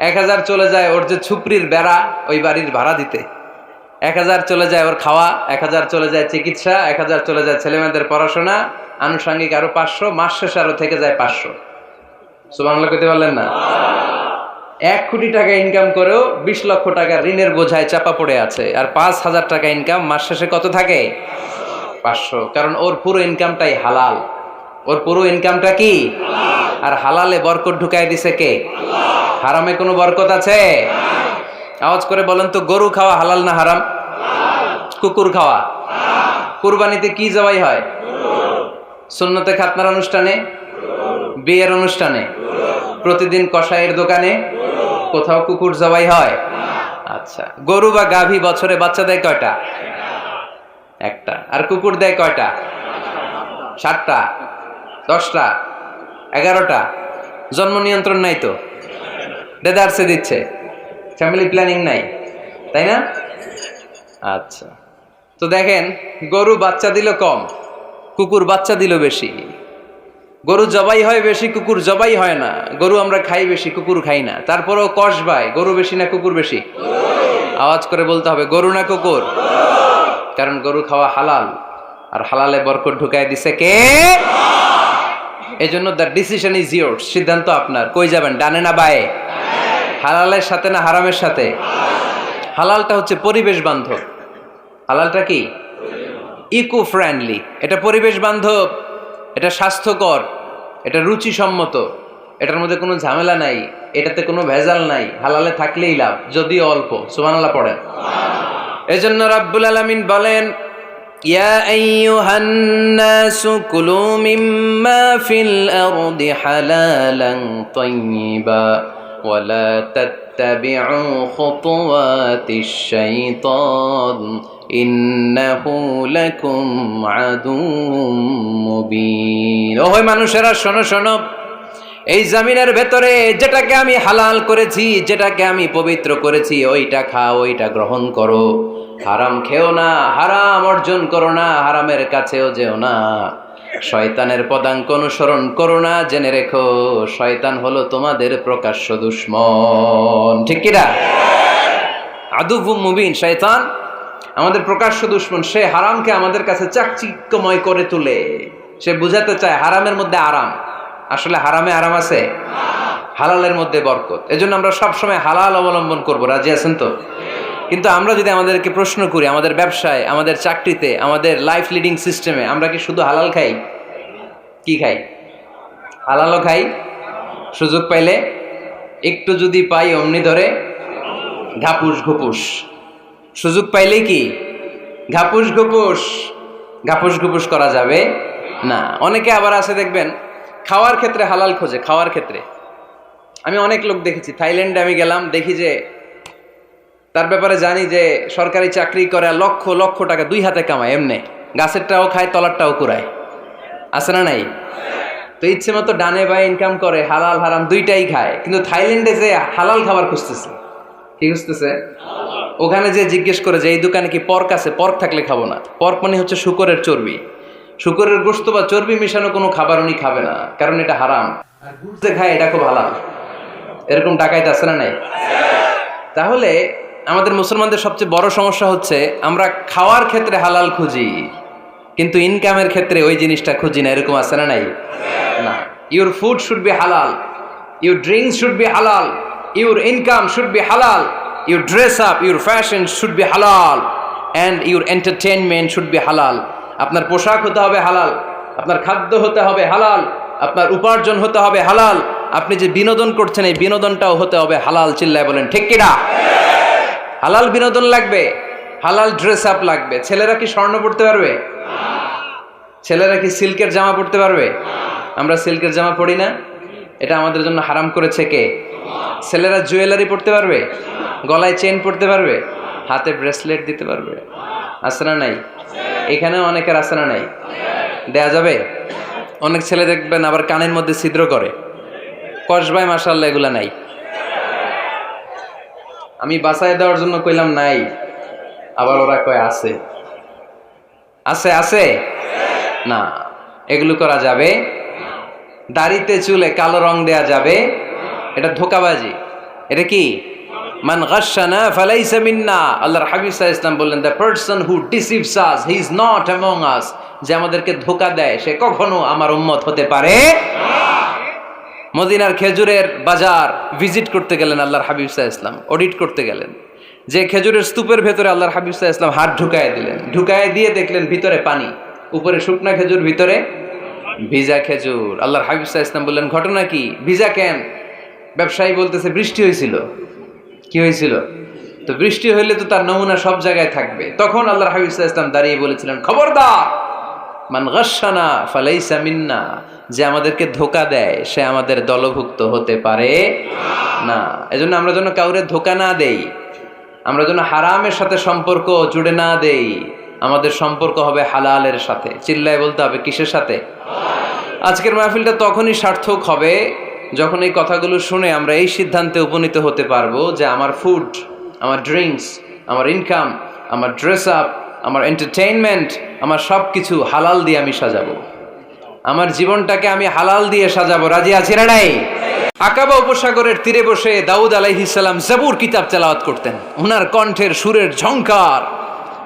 1,000 চলে যায় ওর যে ছুপড়ির বেড়া, ওই বাড়ির ভাড়া দিতে, 1,000 চলে যায় ওর খাওয়া, 1,000 চলে যায় চিকিৎসা, 1,000 চলে যায় ছেলেমেয়েদের পড়াশোনা, আনুষঙ্গিক আরো 500, মাস শেষে আরো থেকে যায় 500। সুবহানাল্লাহ কইতে পারলেন না? 1 কোটি টাকা ইনকাম করেও 20 লক্ষ টাকা ঋণের বোঝায় চাপা পড়ে আছে। আর 5,000 টাকা ইনকাম, মাস শেষে কত থাকে? 500। কারণ ওর পুরো ইনকামটাই হালাল। ওর পুরো ইনকামটা কি? আর হালালে বরকত ঢুকাই দিছে কে? হারামে কোনো বরকত আছে? আওয়াজ করে বলেন তো, গরু খাওয়া হালাল না হারাম? কুকুর খাওয়া? কুরবানিতে কি জবাই হয়? সুন্নতে খাতনার অনুষ্ঠানে, বিয়ের অনুষ্ঠানে, প্রতিদিন কসাইয়ের দোকানে? কোথাও কুকুর জবাই হয়? আচ্ছা, গরু বা গাভী বছরে বাচ্চা দেয় কয়টা? একটা। আর কুকুর দেয় কয়টা? 7টা, 10টা, 11টা। জন্ম নিয়ন্ত্রণ নাই তো, দেদারসে দিচ্ছে, ফ্যামিলি প্ল্যানিং নাই, তাই না? আচ্ছা, তো দেখেন, গরু বাচ্চা দিল কম, কুকুর বাচ্চা দিল বেশি। গরু জবাই হয় বেশি, কুকুর জবাই হয় না। গরু আমরা খাই বেশি, কুকুর খাই না। তারপরেও কসবায় গরু বেশি না কুকুর বেশি? আওয়াজ করে বলতে হবে, গরু না কুকুর? কারণ গরু খাওয়া হালাল, আর হালালে বরকত ঢুকায় দিছে কে? এই জন্য দ্য ডিসিশন ইজ ইয়োরস, সিদ্ধান্ত আপনার। কই যাবেন, ডানে না বায়ে? হালালের সাথে না হারামের সাথে? হালালটা হচ্ছে পরিবেশ বান্ধব। হালালটা কি? Eco friendly. এটা পরিবেশ বান্ধব, এটা স্বাস্থ্যকর, এটা রুচিসম্মত, এটার মধ্যে কোনো ঝামেলা নাই, এটাতে কোনো ভেজাল নাই। হালালে থাকলেই লাভ, যদিও অল্প। সুবহানাল্লাহ পড়েন। এজন্য রাব্বুল আলামিন বলেন, ইয়া আইয়ুহান নাসু কুলু মিম্মা ফিল আরদি হালালান তাইয়্যিবা ওয়ালা তাত্তাবিউ খুতুওয়াতিশ শাইতান ইন্নাহু লাকুম আদুউম মুবিন। ওহে মানুষেরা, শোনো শোনো, এই জমিনের ভেতরে যেটাকে আমি হালাল করেছি, যেটাকে আমি পবিত্র করেছি, ওইটা খাও, ওইটা গ্রহণ করো। হারাম খেও না, হারাম অর্জন করো না, হারামের কাছেও যেও না। শয়তানের পদাঙ্ক অনুসরণ করো না। জেনে রেখো, শয়তান হলো তোমাদের প্রকাশ্য দুশমন। ঠিক কিনা? আদুউম মুবিন। শয়তান আমাদের প্রকাশ্য দুশমন। সে হারামকে আমাদের কাছে চাকচিক্যময় করে তোলে। সে বুঝাতে চায় হারামের মধ্যে আরাম। আসলে হারামে আরাম আছে, হালালের মধ্যে বরকত। এজন্য আমরা সবসময় হালাল অবলম্বন করব। রাজি আছেন তো? কিন্তু আমরা যদি আমাদেরকে প্রশ্ন করি, আমাদের ব্যবসায়, আমাদের চাকরিতে, আমাদের লাইফ লিডিং সিস্টেমে আমরা কি শুধু হালাল খাই? কি খাই? হালালও খাই, সুযোগ পাইলে একটু যদি পাই অমনি ধরে ঘাপুস ঘুপুস। সুযোগ পাইলেই কি ঘাপুস ঘুপুস? ঘাপুস ঘুপুস করা যাবে না। অনেকে আবার আছে দেখবেন, খাওয়ার ক্ষেত্রে হালাল খোঁজে। খাওয়ার ক্ষেত্রে আমি অনেক লোক দেখেছি। থাইল্যান্ডে আমি গেলাম, দেখি যে তার ব্যাপারে জানি যে সরকারি চাকরি করে, লক্ষ লক্ষ টাকা 2 হাতে কামায়। এমনি গাছেরটাও খায়, তলারটাও কুড়ায়। আছে না নাই? তো ইচ্ছে মতো ডানে বায়ে ইনকাম করে, হালাল হারাম দুইটাই খায়। কিন্তু থাইল্যান্ডে যে হালাল খাবার খুঁজতেছে। কি খুঁজতেছে? ওখানে যে জিজ্ঞেস করে যে এই দোকানে কি পর্ক আছে? পর্ক থাকলে খাবো না। পর্ক মানে হচ্ছে শুকরের চর্বি। শুকরের গোশত বা চর্বি মিশানো কোনো খাবার উনি খাবে না, কারণ এটা হারাম। আর গুড় যে খায় এটা খুব হালাল। এরকম ডাকাইত আছে না নাই? তাহলে আমাদের মুসলমানদের সবচেয়ে বড় সমস্যা হচ্ছে আমরা খাওয়ার ক্ষেত্রে হালাল খুঁজি, কিন্তু ইনকামের ক্ষেত্রে ওই জিনিসটা খুঁজি না। এরকম আছে না নাই? না। ইউর ফুড শুড বি হালাল, ইউর ড্রিঙ্কস শুড বি হালাল, ইউর ইনকাম শুড বি হালাল, your dress up, your fashion should be হালাল, and your entertainment should be হালাল। আপনার পোশাক হতে হবে হালাল, আপনার খাদ্য হতে হবে হালাল, আপনার উপার্জন হতে হবে হালাল, আপনি যে বিনোদন করছেন এই বিনোদনটাও হতে হবে হালাল। চিল্লায় বলেন ঠিক কিনা? হালাল বিনোদন লাগবে, হালাল ড্রেস আপ লাগবে। ছেলেরা কি স্বর্ণ পড়তে পারবে? ছেলেরা কি সিল্কের জামা পড়তে পারবে? আমরা সিল্কের জামা পরি না, এটা আমাদের জন্য হারাম করেছে কে? ছেলেরা জুয়েলারি পড়তে পারবে? গলায় চেন পড়তে পারবে? হাতে ব্রেসলেট দিতে পারবে? আছে না নাই? এখানেও অনেকের আছে না নাই? দেয়া যাবে? অনেক ছেলে দেখবেন আবার কানের মধ্যে ছিদ্র করে। কসবায় মাশাআল্লাহ এগুলা নাই। আমি বাঁচায় দেওয়ার জন্য কইলাম নাই, আবার ওরা কয় আছে। আছে আছে না, এগুলো করা যাবে? দাড়িতে চুলে কালো রং দেয়া যাবে? এটা ধোঁকাবাজি। এটা কি? মান গাশশানা ফালাইসা মিন্না। আল্লাহর হাবিব সাল্লাল্লাহু আলাইহি ওয়াসাল্লাম বললেন, the person who deceives us he is not among আস। যে আমাদেরকে ধোঁকা দেয় সে কখনো আমার উম্মত হতে পারে না। মদিনার খেজুরের বাজার ভিজিট করতে গেলেন আল্লাহর হাবিব সাল্লাল্লাহু আলাইহি ওয়াসাল্লাম, অডিট করতে গেলেন। যে খেজুরের স্তূপের ভেতরে আল্লাহর হাবিব সাল্লাল্লাহু আলাইহি ওয়াসাল্লাম হাত ঢুকায় দিলেন। ঢুকায় দিয়ে দেখলেন ভিতরে পানি, উপরে শুকনা খেজুর, ভিতরে ভিজা খেজুর। আল্লাহর হাবিব সাল্লাল্লাহু আলাইহি ওয়াসাল্লাম বললেন, ঘটনা কি? ভিজা কেন? ব্যবসায়ী বলতেছে বৃষ্টি হয়েছিল। কি হয়েছিল? তো বৃষ্টি হইলে তো তার নমুনা সব জায়গায় থাকবে। তখন আল্লাহর হাবিব সাল্লাল্লাহু আলাইহি ওয়াসাল্লাম দাঁড়িয়ে বলেছিলেন, খবরদার, মান গাশশানা ফালাইসা মিন্না। যে আমাদেরকে ধোঁকা দেয় সে আমাদের দলভুক্ত হতে পারে না। এজন্য আমরা যেন কাউরে ধোঁকা না দেই, আমরা যেন হারামের সাথে সম্পর্ক জুড়ে না দেই, আমাদের সম্পর্ক হবে হালালের সাথে। চিল্লায় বলতে হবে কিসের সাথে? আজকের মাহফিলটা তখনই সার্থক হবে যখন এই কথাগুলো শুনে আমরা এই সিদ্ধান্তে উপনীত হতে পারবো যে আমার ফুড, আমার ড্রিঙ্কস, আমার ইনকাম, আমার ড্রেস আপ, আমার এন্টারটেইনমেন্ট, আমার সব কিছু হালাল দিয়ে আমি সাজাবো। আমার জীবনটাকে আমি হালাল দিয়ে সাজাবো। রাজি আছি না নাই? আকাবা উপসাগরের তীরে বসে দাউদ আলাইহিস সালাম জাবুর কিতাব তেলাওয়াত করতেন। ওনার কণ্ঠের সুরের ঝংকার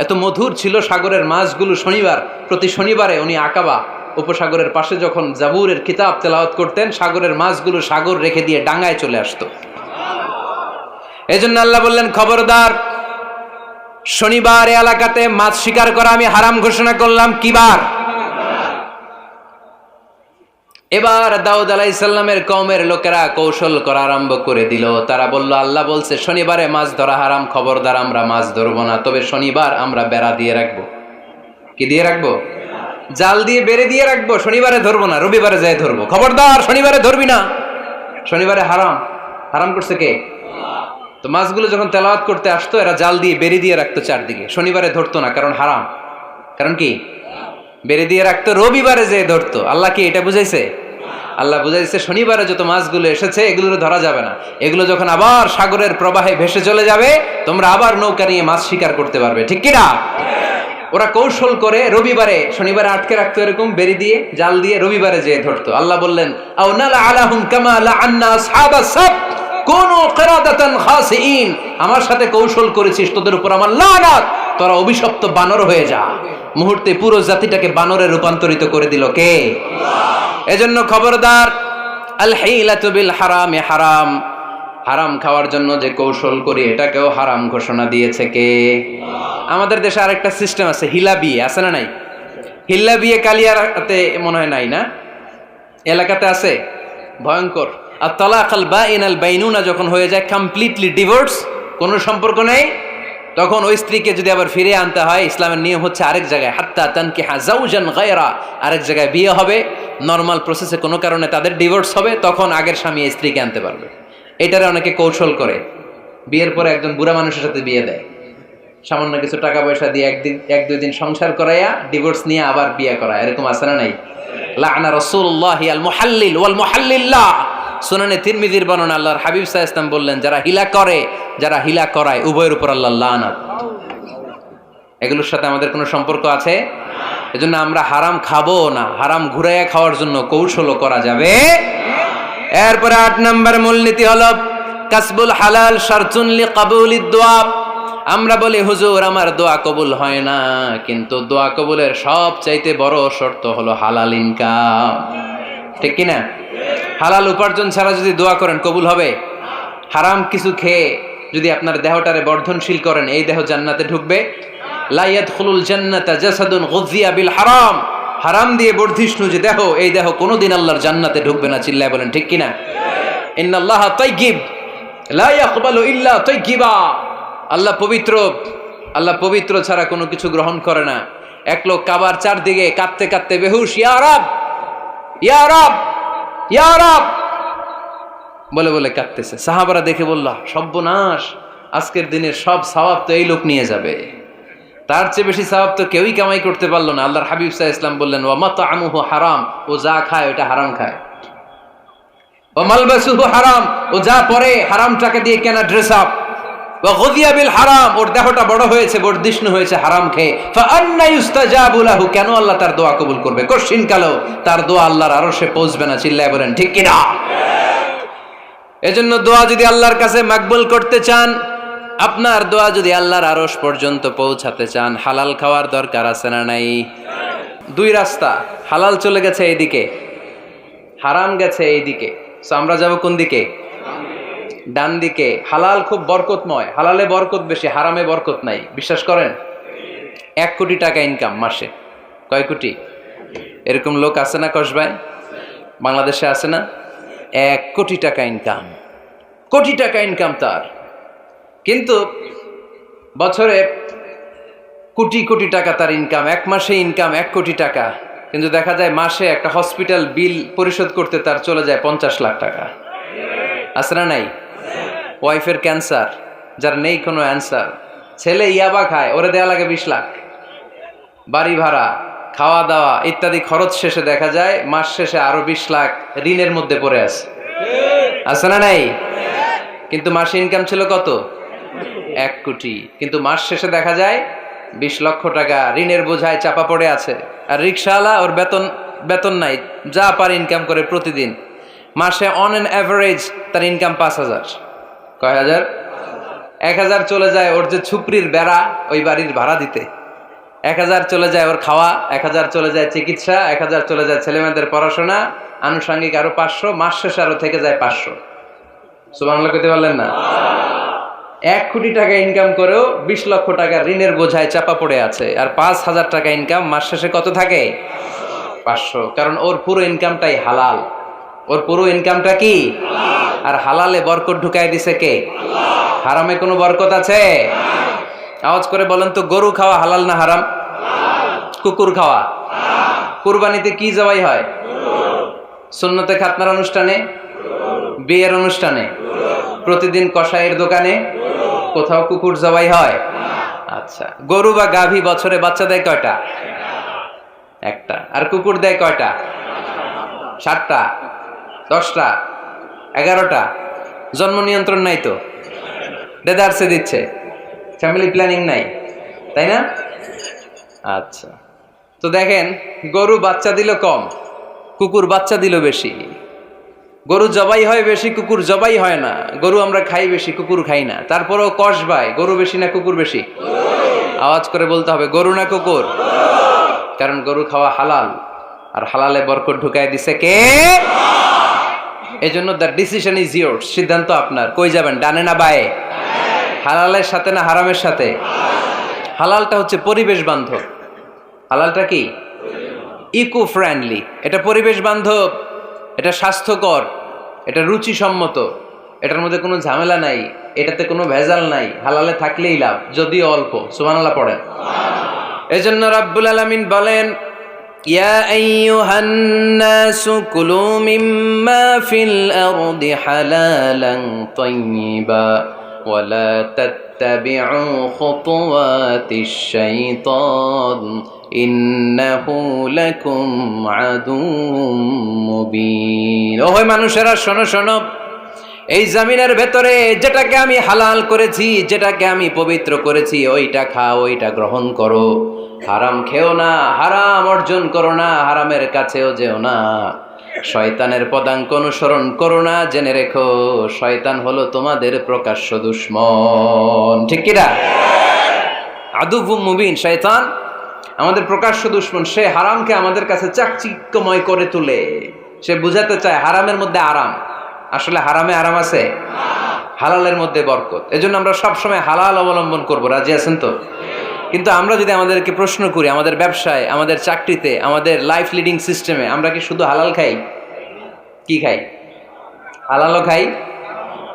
এত মধুর ছিল, সাগরের মাছগুলো প্রতি শনিবারে উনি আকাবা উপসাগরের পাশে যখন জাবুরের কিতাব তেলাওয়াত করতেন, সাগরের মাছগুলো সাগর রেখে দিয়ে ডাঙায় চলে আসতো। এজন্য আল্লাহ বললেন, খবরদার, শনিবার এলাকাতে মাছ শিকার করা আমি হারাম ঘোষণা করলাম। কি বার? এবার দাউদ আলাইহিস সালামের কওমের লোকেরা কৌশল করা আরম্ভ করে দিল। তারা বলল, আল্লাহ বলছে শনিবারে মাছ ধরা হারাম, খবরদার আমরা মাছ ধরবো না, তবে শনিবার আমরা বেড়া দিয়ে রাখবো। কি দিয়ে রাখবো? জাল দিয়ে বেড়ে দিয়ে রাখবো। শনিবারে ধরবো না, রবিবারে যাই ধরবো। খবরদার শনিবারে ধরবি না, শনিবারে হারাম। হারাম করছে কে? তো মাছগুলো যখন তেলাওয়াত করতে আসতো এরা জাল দিয়ে বেড়ে দিয়ে রাখতো চারদিকে, শনিবারে ধরতো না, কারণ হারাম। কারণ কি? বেড়ে দিয়ে রাখতো, রবিবারে যেয়ে ধরতো। আল্লাহ কি এটা বুঝাইছে? আল্লাহ বুঝাইছে শনিবারে যত মাছগুলো এসেছে এগুলো ধরা যাবে না, এগুলো যখন আবার সাগরের প্রবাহে ভেসে চলে যাবে তোমরা আবার নৌকা নিয়ে মাছ শিকার করতে পারবে। ঠিক কিনা? ওরা কৌশল করে রবিবারে, শনিবারে আটকে রাখতো এরকম বেরি দিয়ে, জাল দিয়ে, রবিবারে যেয়ে ধরতো। আল্লাহ বললেন, আও নালা আলাহুম কামা লাআন্না আসহাবাস সাবত কুনু কিরাদাতান খাসিইন, আমার সাথে কৌশল করেছিস, তোদের উপর আমার লানাত, তোরা অভিশপ্ত বানর হয়ে যা। মুহূর্তে পুরো জাতিটাকে বানরে রূপান্তরিত করে দিল কে? এজন্য খবরদার, আল হিলাতু বিল হারামে হারাম, হারাম খাওয়ার জন্য যে কৌশল করি এটাকেও হারাম ঘোষণা দিয়েছে কে? আমাদের দেশে আরেকটা সিস্টেম আছে, হিলা বিয়ে আছে না নাই? হিল্লা বিয়ে কালিয়াতে মনে হয় নাই না? এলাকাতে আছে, ভয়ঙ্কর। আর তালাক আল বাইন আল বাইনুনা যখন হয়ে যায় কমপ্লিটলি ডিভোর্স, কোনো সম্পর্ক নেই, তখন ওই স্ত্রীকে যদি আবার ফিরে আনতে হয়, ইসলামের নিয়ম হচ্ছে আরেক জায়গায় হাত্তা তানকিহা যাওজান গায়রা, আরেক জায়গায় বিয়ে হবে, নর্মাল প্রসেসে কোনো কারণে তাদের ডিভোর্স হবে, তখন আগের স্বামী স্ত্রীকে আনতে পারবে। এটারে অনেকে কৌশল করে, বিয়ের পরে একজন বুড়া মানুষের সাথে বিয়ে দেয়, সামান্য কিছু টাকা পয়সা দিয়ে এক দুই দিন সংসার করাইয়া ডিভোর্স নিয়ে আবার বিয়ে করা, এরকম আছে না নাই? লাআনা রাসূলুল্লাহি আল মুহাল্লিল ওয়াল মুহাল্লিল্লাহ, সুনানে তিরমিজির বর্ণনা, আল্লাহর হাবিব সাল্লাল্লাহু আলাইহি ওয়াসাল্লাম বললেন, যারা হিলা করে, যারা হিলা করায়, উভয়ের উপর আল্লাহর লানাত। এগুলোর সাথে আমাদের কোনো সম্পর্ক আছে? এজন্য আমরা হারাম খাবো না, হারাম ঘুরাইয়া খাওয়ার জন্য কৌশলও করা যাবে। এরপরে 8 নম্বর মূলনীতি হলো কাসবুল হালাল শারতুন লিকাবুলিদ দুআ। আমরা বলি, হুজুর আমার দোয়া কবুল হয় না, কিন্তু দোয়া কবুলের সবচাইতে বড় শর্ত হলো হালাল ইনকাম। ঠিক কি না? হালাল উপার্জন ছাড়া যদি দোয়া করেন কবুল হবে? হারাম কিছু খেয়ে যদি আপনার দেহটারে বর্ধনশীল করেন, এই দেহ জান্নাতে ঢুকবে? লা ইয়াদখুলুল জান্নাতা জাসাদুন গুযিয়া বিল হারাম, হারাম দিয়ে বর্ধিষ্ণু যে দেহ, এই দেহ কোনোদিন আল্লাহর জান্নাতে ঢুকবে না। চিল্লায় বলেন ঠিক কিনা? ইন্নাল্লাহা তাইয়্যিব লা ইয়াকবালু ইল্লা তাইয়্যিবা, আল্লাহ পবিত্র, আল্লাহ পবিত্র ছাড়া কোনো কিছু গ্রহণ করে না। এক লোক কাবার চারদিকে কাঁদতে কাঁদতে বেহুশ, ইয়া রাব ইয়া রাব ইয়া রাব বলে বলে কাঁদতেছে। সাহাবারা দেখে বলল, সর্বনাশ, আজকের দিনের সব সওয়াব তো এই লোক নিয়ে যাবে, তার চেয়ে বেশি সওয়াব তো কেউই কামাই করতে পারলো না। আল্লাহর হাবিব সাল্লাল্লাহু আলাইহি ওয়াসাল্লাম বললেন, ওয়া মাতআমুহু হারাম, ও যা খায় ওটা হারাম খায়। ওয়া মালবাসুহু হারাম, ও যা পরে হারাম টাকা দিয়ে কেনা ড্রেস আপ। ওয়া গুযিয়া বিল হারাম, ওর দেহটা বড় হয়েছে, বর্ধিষ্ণু হয়েছে হারাম খেয়ে। ফা আন্না ইউস্তাজাবু লাহু, কেন আল্লাহ তার দোয়া কবুল করবে? কঠিন কালেও তার দোয়া আল্লাহর আরশে পৌঁছবে না। চিল্লায় বলেন ঠিক কি না? এজন্য দোয়া যদি আল্লাহর কাছে মাকবুল করতে চান, আপনার দোয়া যদি আল্লাহর আরশ পর্যন্ত পৌঁছাতে চান, হালাল খাওয়ার দরকার আছে না নাই? দুই রাস্তা, হালাল চলে গেছে এইদিকে, হারাম গেছে এইদিকে, সো আমরা যাব কোন দিকে? ডান দিকে। হালাল খুব বরকতময়, হালালে বরকত বেশি, হারামে বরকত নাই। বিশ্বাস করেন? 1 কোটি টাকা ইনকাম মাসে। কয় কোটি? এরকম লোক আছে না কসবায়? বাংলাদেশে আছে না? 1 কোটি টাকা ইনকাম, কোটি টাকা ইনকাম তার, কিন্তু বছরে কোটি কোটি টাকা তার ইনকাম, 1 মাসে ইনকাম 1 কোটি টাকা। কিন্তু দেখা যায় মাসে একটা হসপিটাল বিল পরিশোধ করতে তার চলে যায় 50 লাখ টাকা। আছে না নাই? ওয়াইফের ক্যান্সার, যার নেই কোনো অ্যান্সার, ছেলে ইয়াবা খায়, ওরে দেয়া লাগে 20 লাখ। বাড়ি ভাড়া, খাওয়া দাওয়া ইত্যাদি খরচ শেষে দেখা যায় মাস শেষে আরো 20 লাখ ঋণের মধ্যে পড়ে আছে না নাই? কিন্তু মাসে ইনকাম ছিল কত? 1 কোটি। কিন্তু মাস শেষে দেখা যায় 20 লক্ষ টাকা ঋণের বোঝায় চাপা পড়ে আছে। আর রিক্সাওয়ালা, ওর বেতন নাই, যা পারে ইনকাম করে প্রতিদিন। মাসে অন অ্যান অ্যাভারেজ তার ইনকাম 5,000। কয় হাজার? 1,000 চলে যায় ওর যে ছুপড়ির বেড়া, ওই বাড়ির ভাড়া দিতে। 1,000 চলে যায় ওর খাওয়া, 1,000 চলে যায় চিকিৎসা, 1,000 চলে যায় ছেলেমেয়েদের পড়াশোনা, আনুষঙ্গিক আরো 500, মাস শেষে আরো থেকে যায় 500। সুবহানাল্লাহ কইতে পারলেন না? 1 কোটি টাকা ইনকাম করেও 20 লক্ষ টাকা ঋণের বোঝায় চাপা পড়ে আছে। আর 5,000 টাকা ইনকাম, মাস শেষে কত থাকে? 500। কারণ ওর পুরো ইনকামটাই হালাল। ওর পুরো ইনকামটা কি? আর হালালে বরকত ঢুকাই দিছে কে? হারামে কোনো বরকত আছে? আওয়াজ করে বলেন তো, গরু খাওয়া হালাল না হারাম? কুকুর খাওয়া? কুরবানিতে কি জবাই হয়? সুন্নতে খাতনার অনুষ্ঠানে, বিয়ের অনুষ্ঠানে, প্রতিদিন কসাইয়ের দোকানে, কোথাও কুকুর জবাই হয়? আচ্ছা, গরু বা গাভী বছরে বাচ্চা দেয় কয়টা? একটা। আর কুকুর দেয় কয়টা? 7টা, 10টা, 11টা। জন্ম নিয়ন্ত্রণ নাই তো, দেদারসে দিচ্ছে, ফ্যামিলি প্ল্যানিং নাই, তাই না? আচ্ছা, তো দেখেন, গরু বাচ্চা দিল কম, কুকুর বাচ্চা দিল বেশি। গরু জবাই হয় বেশি, কুকুর জবাই হয় না। গরু আমরা খাই বেশি, কুকুর খাই না। তারপরেও কসবায় গরু বেশি না কুকুর বেশি? আওয়াজ করে বলতে হবে, গরু না কুকুর? কারণ গরু খাওয়া হালাল, আর হালালে বরকত ঢুকাই দিছে কে? এজন্য দ্য ডিসিশন ইজ ইয়োরস, সিদ্ধান্ত আপনার। কই যাবেন, ডানে না বায়ে? হালালের সাথে না হারামের সাথে? হালালটা হচ্ছে পরিবেশ বান্ধব। হালালটা কি? Eco friendly. এটা পরিবেশ বান্ধব, এটা স্বাস্থ্যকর, এটা রুচিসম্মত, এটার মধ্যে কোনো ঝামেলা নাই, এটাতে কোনো ভেজাল নাই। হালালে থাকলেই লাভ, যদিও অল্প। সুবহানাল্লাহ পড়েন। এজন্য রাব্বুল আলামিন বলেন, ইয়া আইয়ুহান নাসু কুলু মিম্মা ফিল আরদি হালালান তাইয়্যিবা ওয়ালা তাত্তাবিউ খুতুওয়াতিশ শাইতান ইন্নাহু লাকুম আদুউম মুবিন। ও হয় মানুষেরা, শোনো শোনো, এই জমিনের ভেতরে যেটাকে আমি হালাল করেছি, যেটাকে আমি পবিত্র করেছি, ওইটা খাও, ওইটা গ্রহণ করো। হারাম খেও না, হারাম অর্জন করো না, হারামের কাছেও যেও না। শয়তানের পদাঙ্ক অনুসরণ করো না। জেনে রেখো, শয়তান হলো তোমাদের প্রকাশ্য দুশমন। ঠিক কিনা? আদুউম মুবিন। শয়তান আমাদের প্রকাশ্য দুশমন। সে হারামকে আমাদের কাছে চাকচিক্যময় করে তুলে। সে বুঝাতে চায় হারামের মধ্যে আরাম। আসলে হারামে আরাম আছে, হালালের মধ্যে বরকত। এজন্য আমরা সবসময় হালাল অবলম্বন করব। রাজি আছেন তো? কিন্তু আমরা যদি আমাদেরকে প্রশ্ন করি, আমাদের ব্যবসায়, আমাদের চাকরিতে, আমাদের লাইফ লিডিং সিস্টেমে আমরা কি শুধু হালাল খাই? কি খাই? হালালও খাই,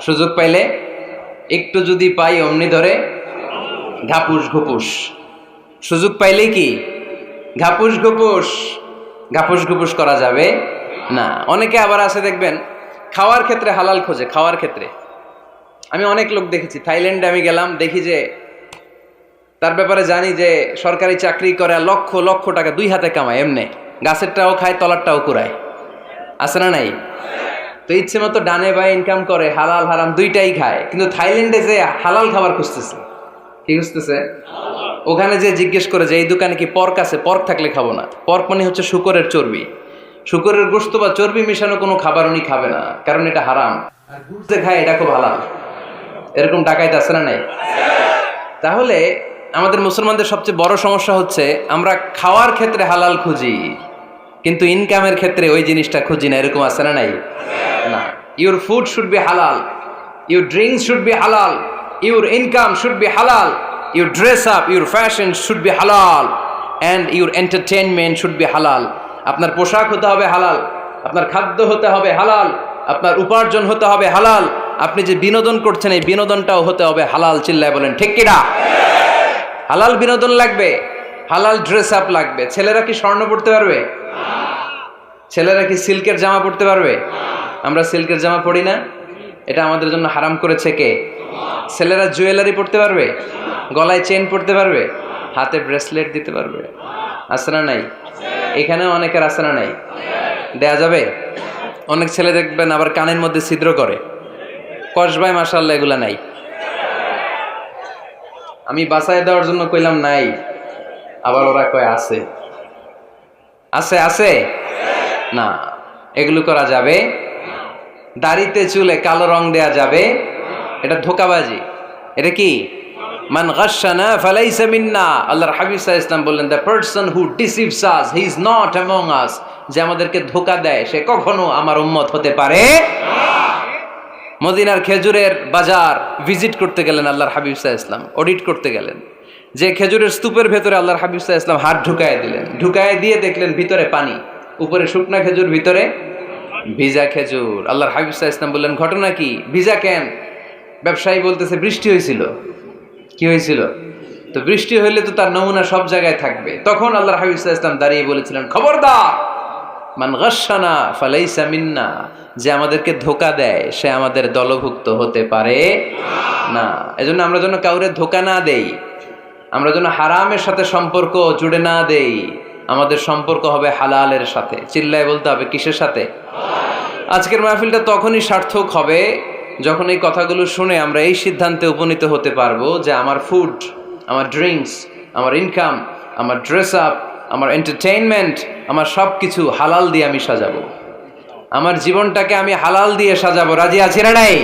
সুযোগ পাইলে একটু যদি পাই অমনি ধরে ঘাপুস ঘুপুস। সুযোগ পাইলেই কি ঘাপুস ঘুপুস? ঘাপুস ঘুপুস করা যাবে না। অনেকে আবার আছে দেখবেন, খাওয়ার ক্ষেত্রে হালাল খোঁজে। খাওয়ার ক্ষেত্রে আমি অনেক লোক দেখেছি। থাইল্যান্ডে আমি গেলাম, দেখি যে তার ব্যাপারে জানি যে সরকারি চাকরি করে, লক্ষ লক্ষ টাকা 2 হাতে কামায়। এমনি গাছেরটাও খায়, তলারটাও কুড়ায়। আছে না নাই? তো ইচ্ছে মতো ডানে বায়ে ইনকাম করে, হালাল হারাম দুইটাই খায়। কিন্তু থাইল্যান্ডে যে হালাল খাবার খুঁজতেছে। কি খুঁজতেছে? ওখানে যে জিজ্ঞেস করে যে এই দোকানে কি পর্ক আছে? পর্ক থাকলে খাবো না। পর্ক মানে হচ্ছে শুকরের চর্বি। শুকরের গোশত বা চর্বি মিশানো কোনো খাবার উনি খাবে না, কারণ এটা হারাম। আর ঘুষ যে খায় এটা খুব হালাল। এরকম ডাকাইতে আছে না নাই? তাহলে আমাদের মুসলমানদের সবচেয়ে বড় সমস্যা হচ্ছে আমরা খাওয়ার ক্ষেত্রে হালাল খুঁজি, কিন্তু ইনকামের ক্ষেত্রে ওই জিনিসটা খুঁজি না। এরকম আছে না নাই? না। ইউর ফুড শুড বি হালাল, ইউর ড্রিঙ্কস শুড বি হালাল, ইউর ইনকাম শুড বি হালাল, your dress up, your fashion should be হালাল, and your entertainment should be হালাল। আপনার পোশাক হতে হবে হালাল, আপনার খাদ্য হতে হবে হালাল, আপনার উপার্জন হতে হবে হালাল, আপনি যে বিনোদন করছেন এই বিনোদনটাও হতে হবে হালাল। চিল্লায় বলেন ঠিক কিনা? হালাল বিনোদন লাগবে, হালাল ড্রেস আপ লাগবে। ছেলেরা কি স্বর্ণ পড়তে পারবে? ছেলেরা কি সিল্কের জামা পরতে পারবে? আমরা সিল্কের জামা পরি না, এটা আমাদের জন্য হারাম করেছে কে? ছেলেরা জুয়েলারি পরতে পারবে? গলায় চেন পরতে পারবে? হাতে ব্রেসলেট দিতে পারবে? আছে না নাই? এখানেও অনেকের আছে না নাই? দেয়া যাবে? অনেক ছেলে দেখবেন আবার কানের মধ্যে ছিদ্র করে, কসবায়, মাশাআল্লাহ এগুলা নাই। আমি বাঁচায় দেওয়ার জন্য কইলাম নাই, আবার ওরা কয় আছে। আছে আছে না, এগুলো করা যাবে? দাড়িতে চুলে কালো রং দেয়া যাবে? এটা ধোঁকাবাজি। এটা কি? মান গাশশানা ফালাইসা মিন্না। আল্লাহর হাবিব সাল্লাল্লাহু আলাইহি ওয়াসাল্লাম বললেন, the person who deceives us he is not among আস। যে আমাদেরকে ধোঁকা দেয় সে কখনো আমার উম্মত হতে পারে না। মদিনার খেজুরের বাজার ভিজিট করতে গেলেন আল্লাহর হাবিব সাল্লাল্লাহু আলাইহি ওয়াসাল্লাম, অডিট করতে গেলেন। যে খেজুরের স্তূপের ভেতরে আল্লাহর হাবিব সাল্লাল্লাহু আলাইহি ওয়াসাল্লাম হাত ঢুকায় দিলেন, ঢুকায় দিয়ে দেখলেন ভিতরে পানি, উপরে শুকনা খেজুর, ভিতরে ভিজা খেজুর। আল্লাহর হাবিব সাল্লাল্লাহু আলাইহি ওয়াসাল্লাম বললেন, ঘটনা কি? ভিজা কেন? ব্যবসায়ী বলতেছে, বৃষ্টি হয়েছিল। কি হয়েছিল? তো বৃষ্টি হইলে তো তার নমুনা সব জায়গায় থাকবে। তখন আল্লাহর হাবিব সাল্লাল্লাহু আলাইহি ওয়াসাল্লাম দাঁড়িয়ে বলেছিলেন, খবরদার, মান গাশশানা ফালাইসা মিন্না। যে আমাদেরকে ধোঁকা দেয় সে আমাদের দলভুক্ত হতে পারে না। এজন্য আমরা যেন কাউরে ধোঁকা না দেই, আমরা যেন হারামের সাথে সম্পর্ক জুড়ে না দেই। আমাদের সম্পর্ক হবে হালালের সাথে। চিল্লায় বলতে হবে কিসের সাথে? আজকের মাহফিলটা তখনই সার্থক হবে যখন এই কথাগুলো শুনে আমরা এই সিদ্ধান্তে উপনীত হতে পারবো যে আমার ফুড, আমার ড্রিঙ্কস, আমার ইনকাম, আমার ড্রেস আপ, আমার এন্টারটেইনমেন্ট, আমার সব কিছু হালাল দিয়ে আমি সাজাবো। আমার জীবনটাকে আমি হালাল দিয়ে সাজাবো। রাজি আছি না নাই?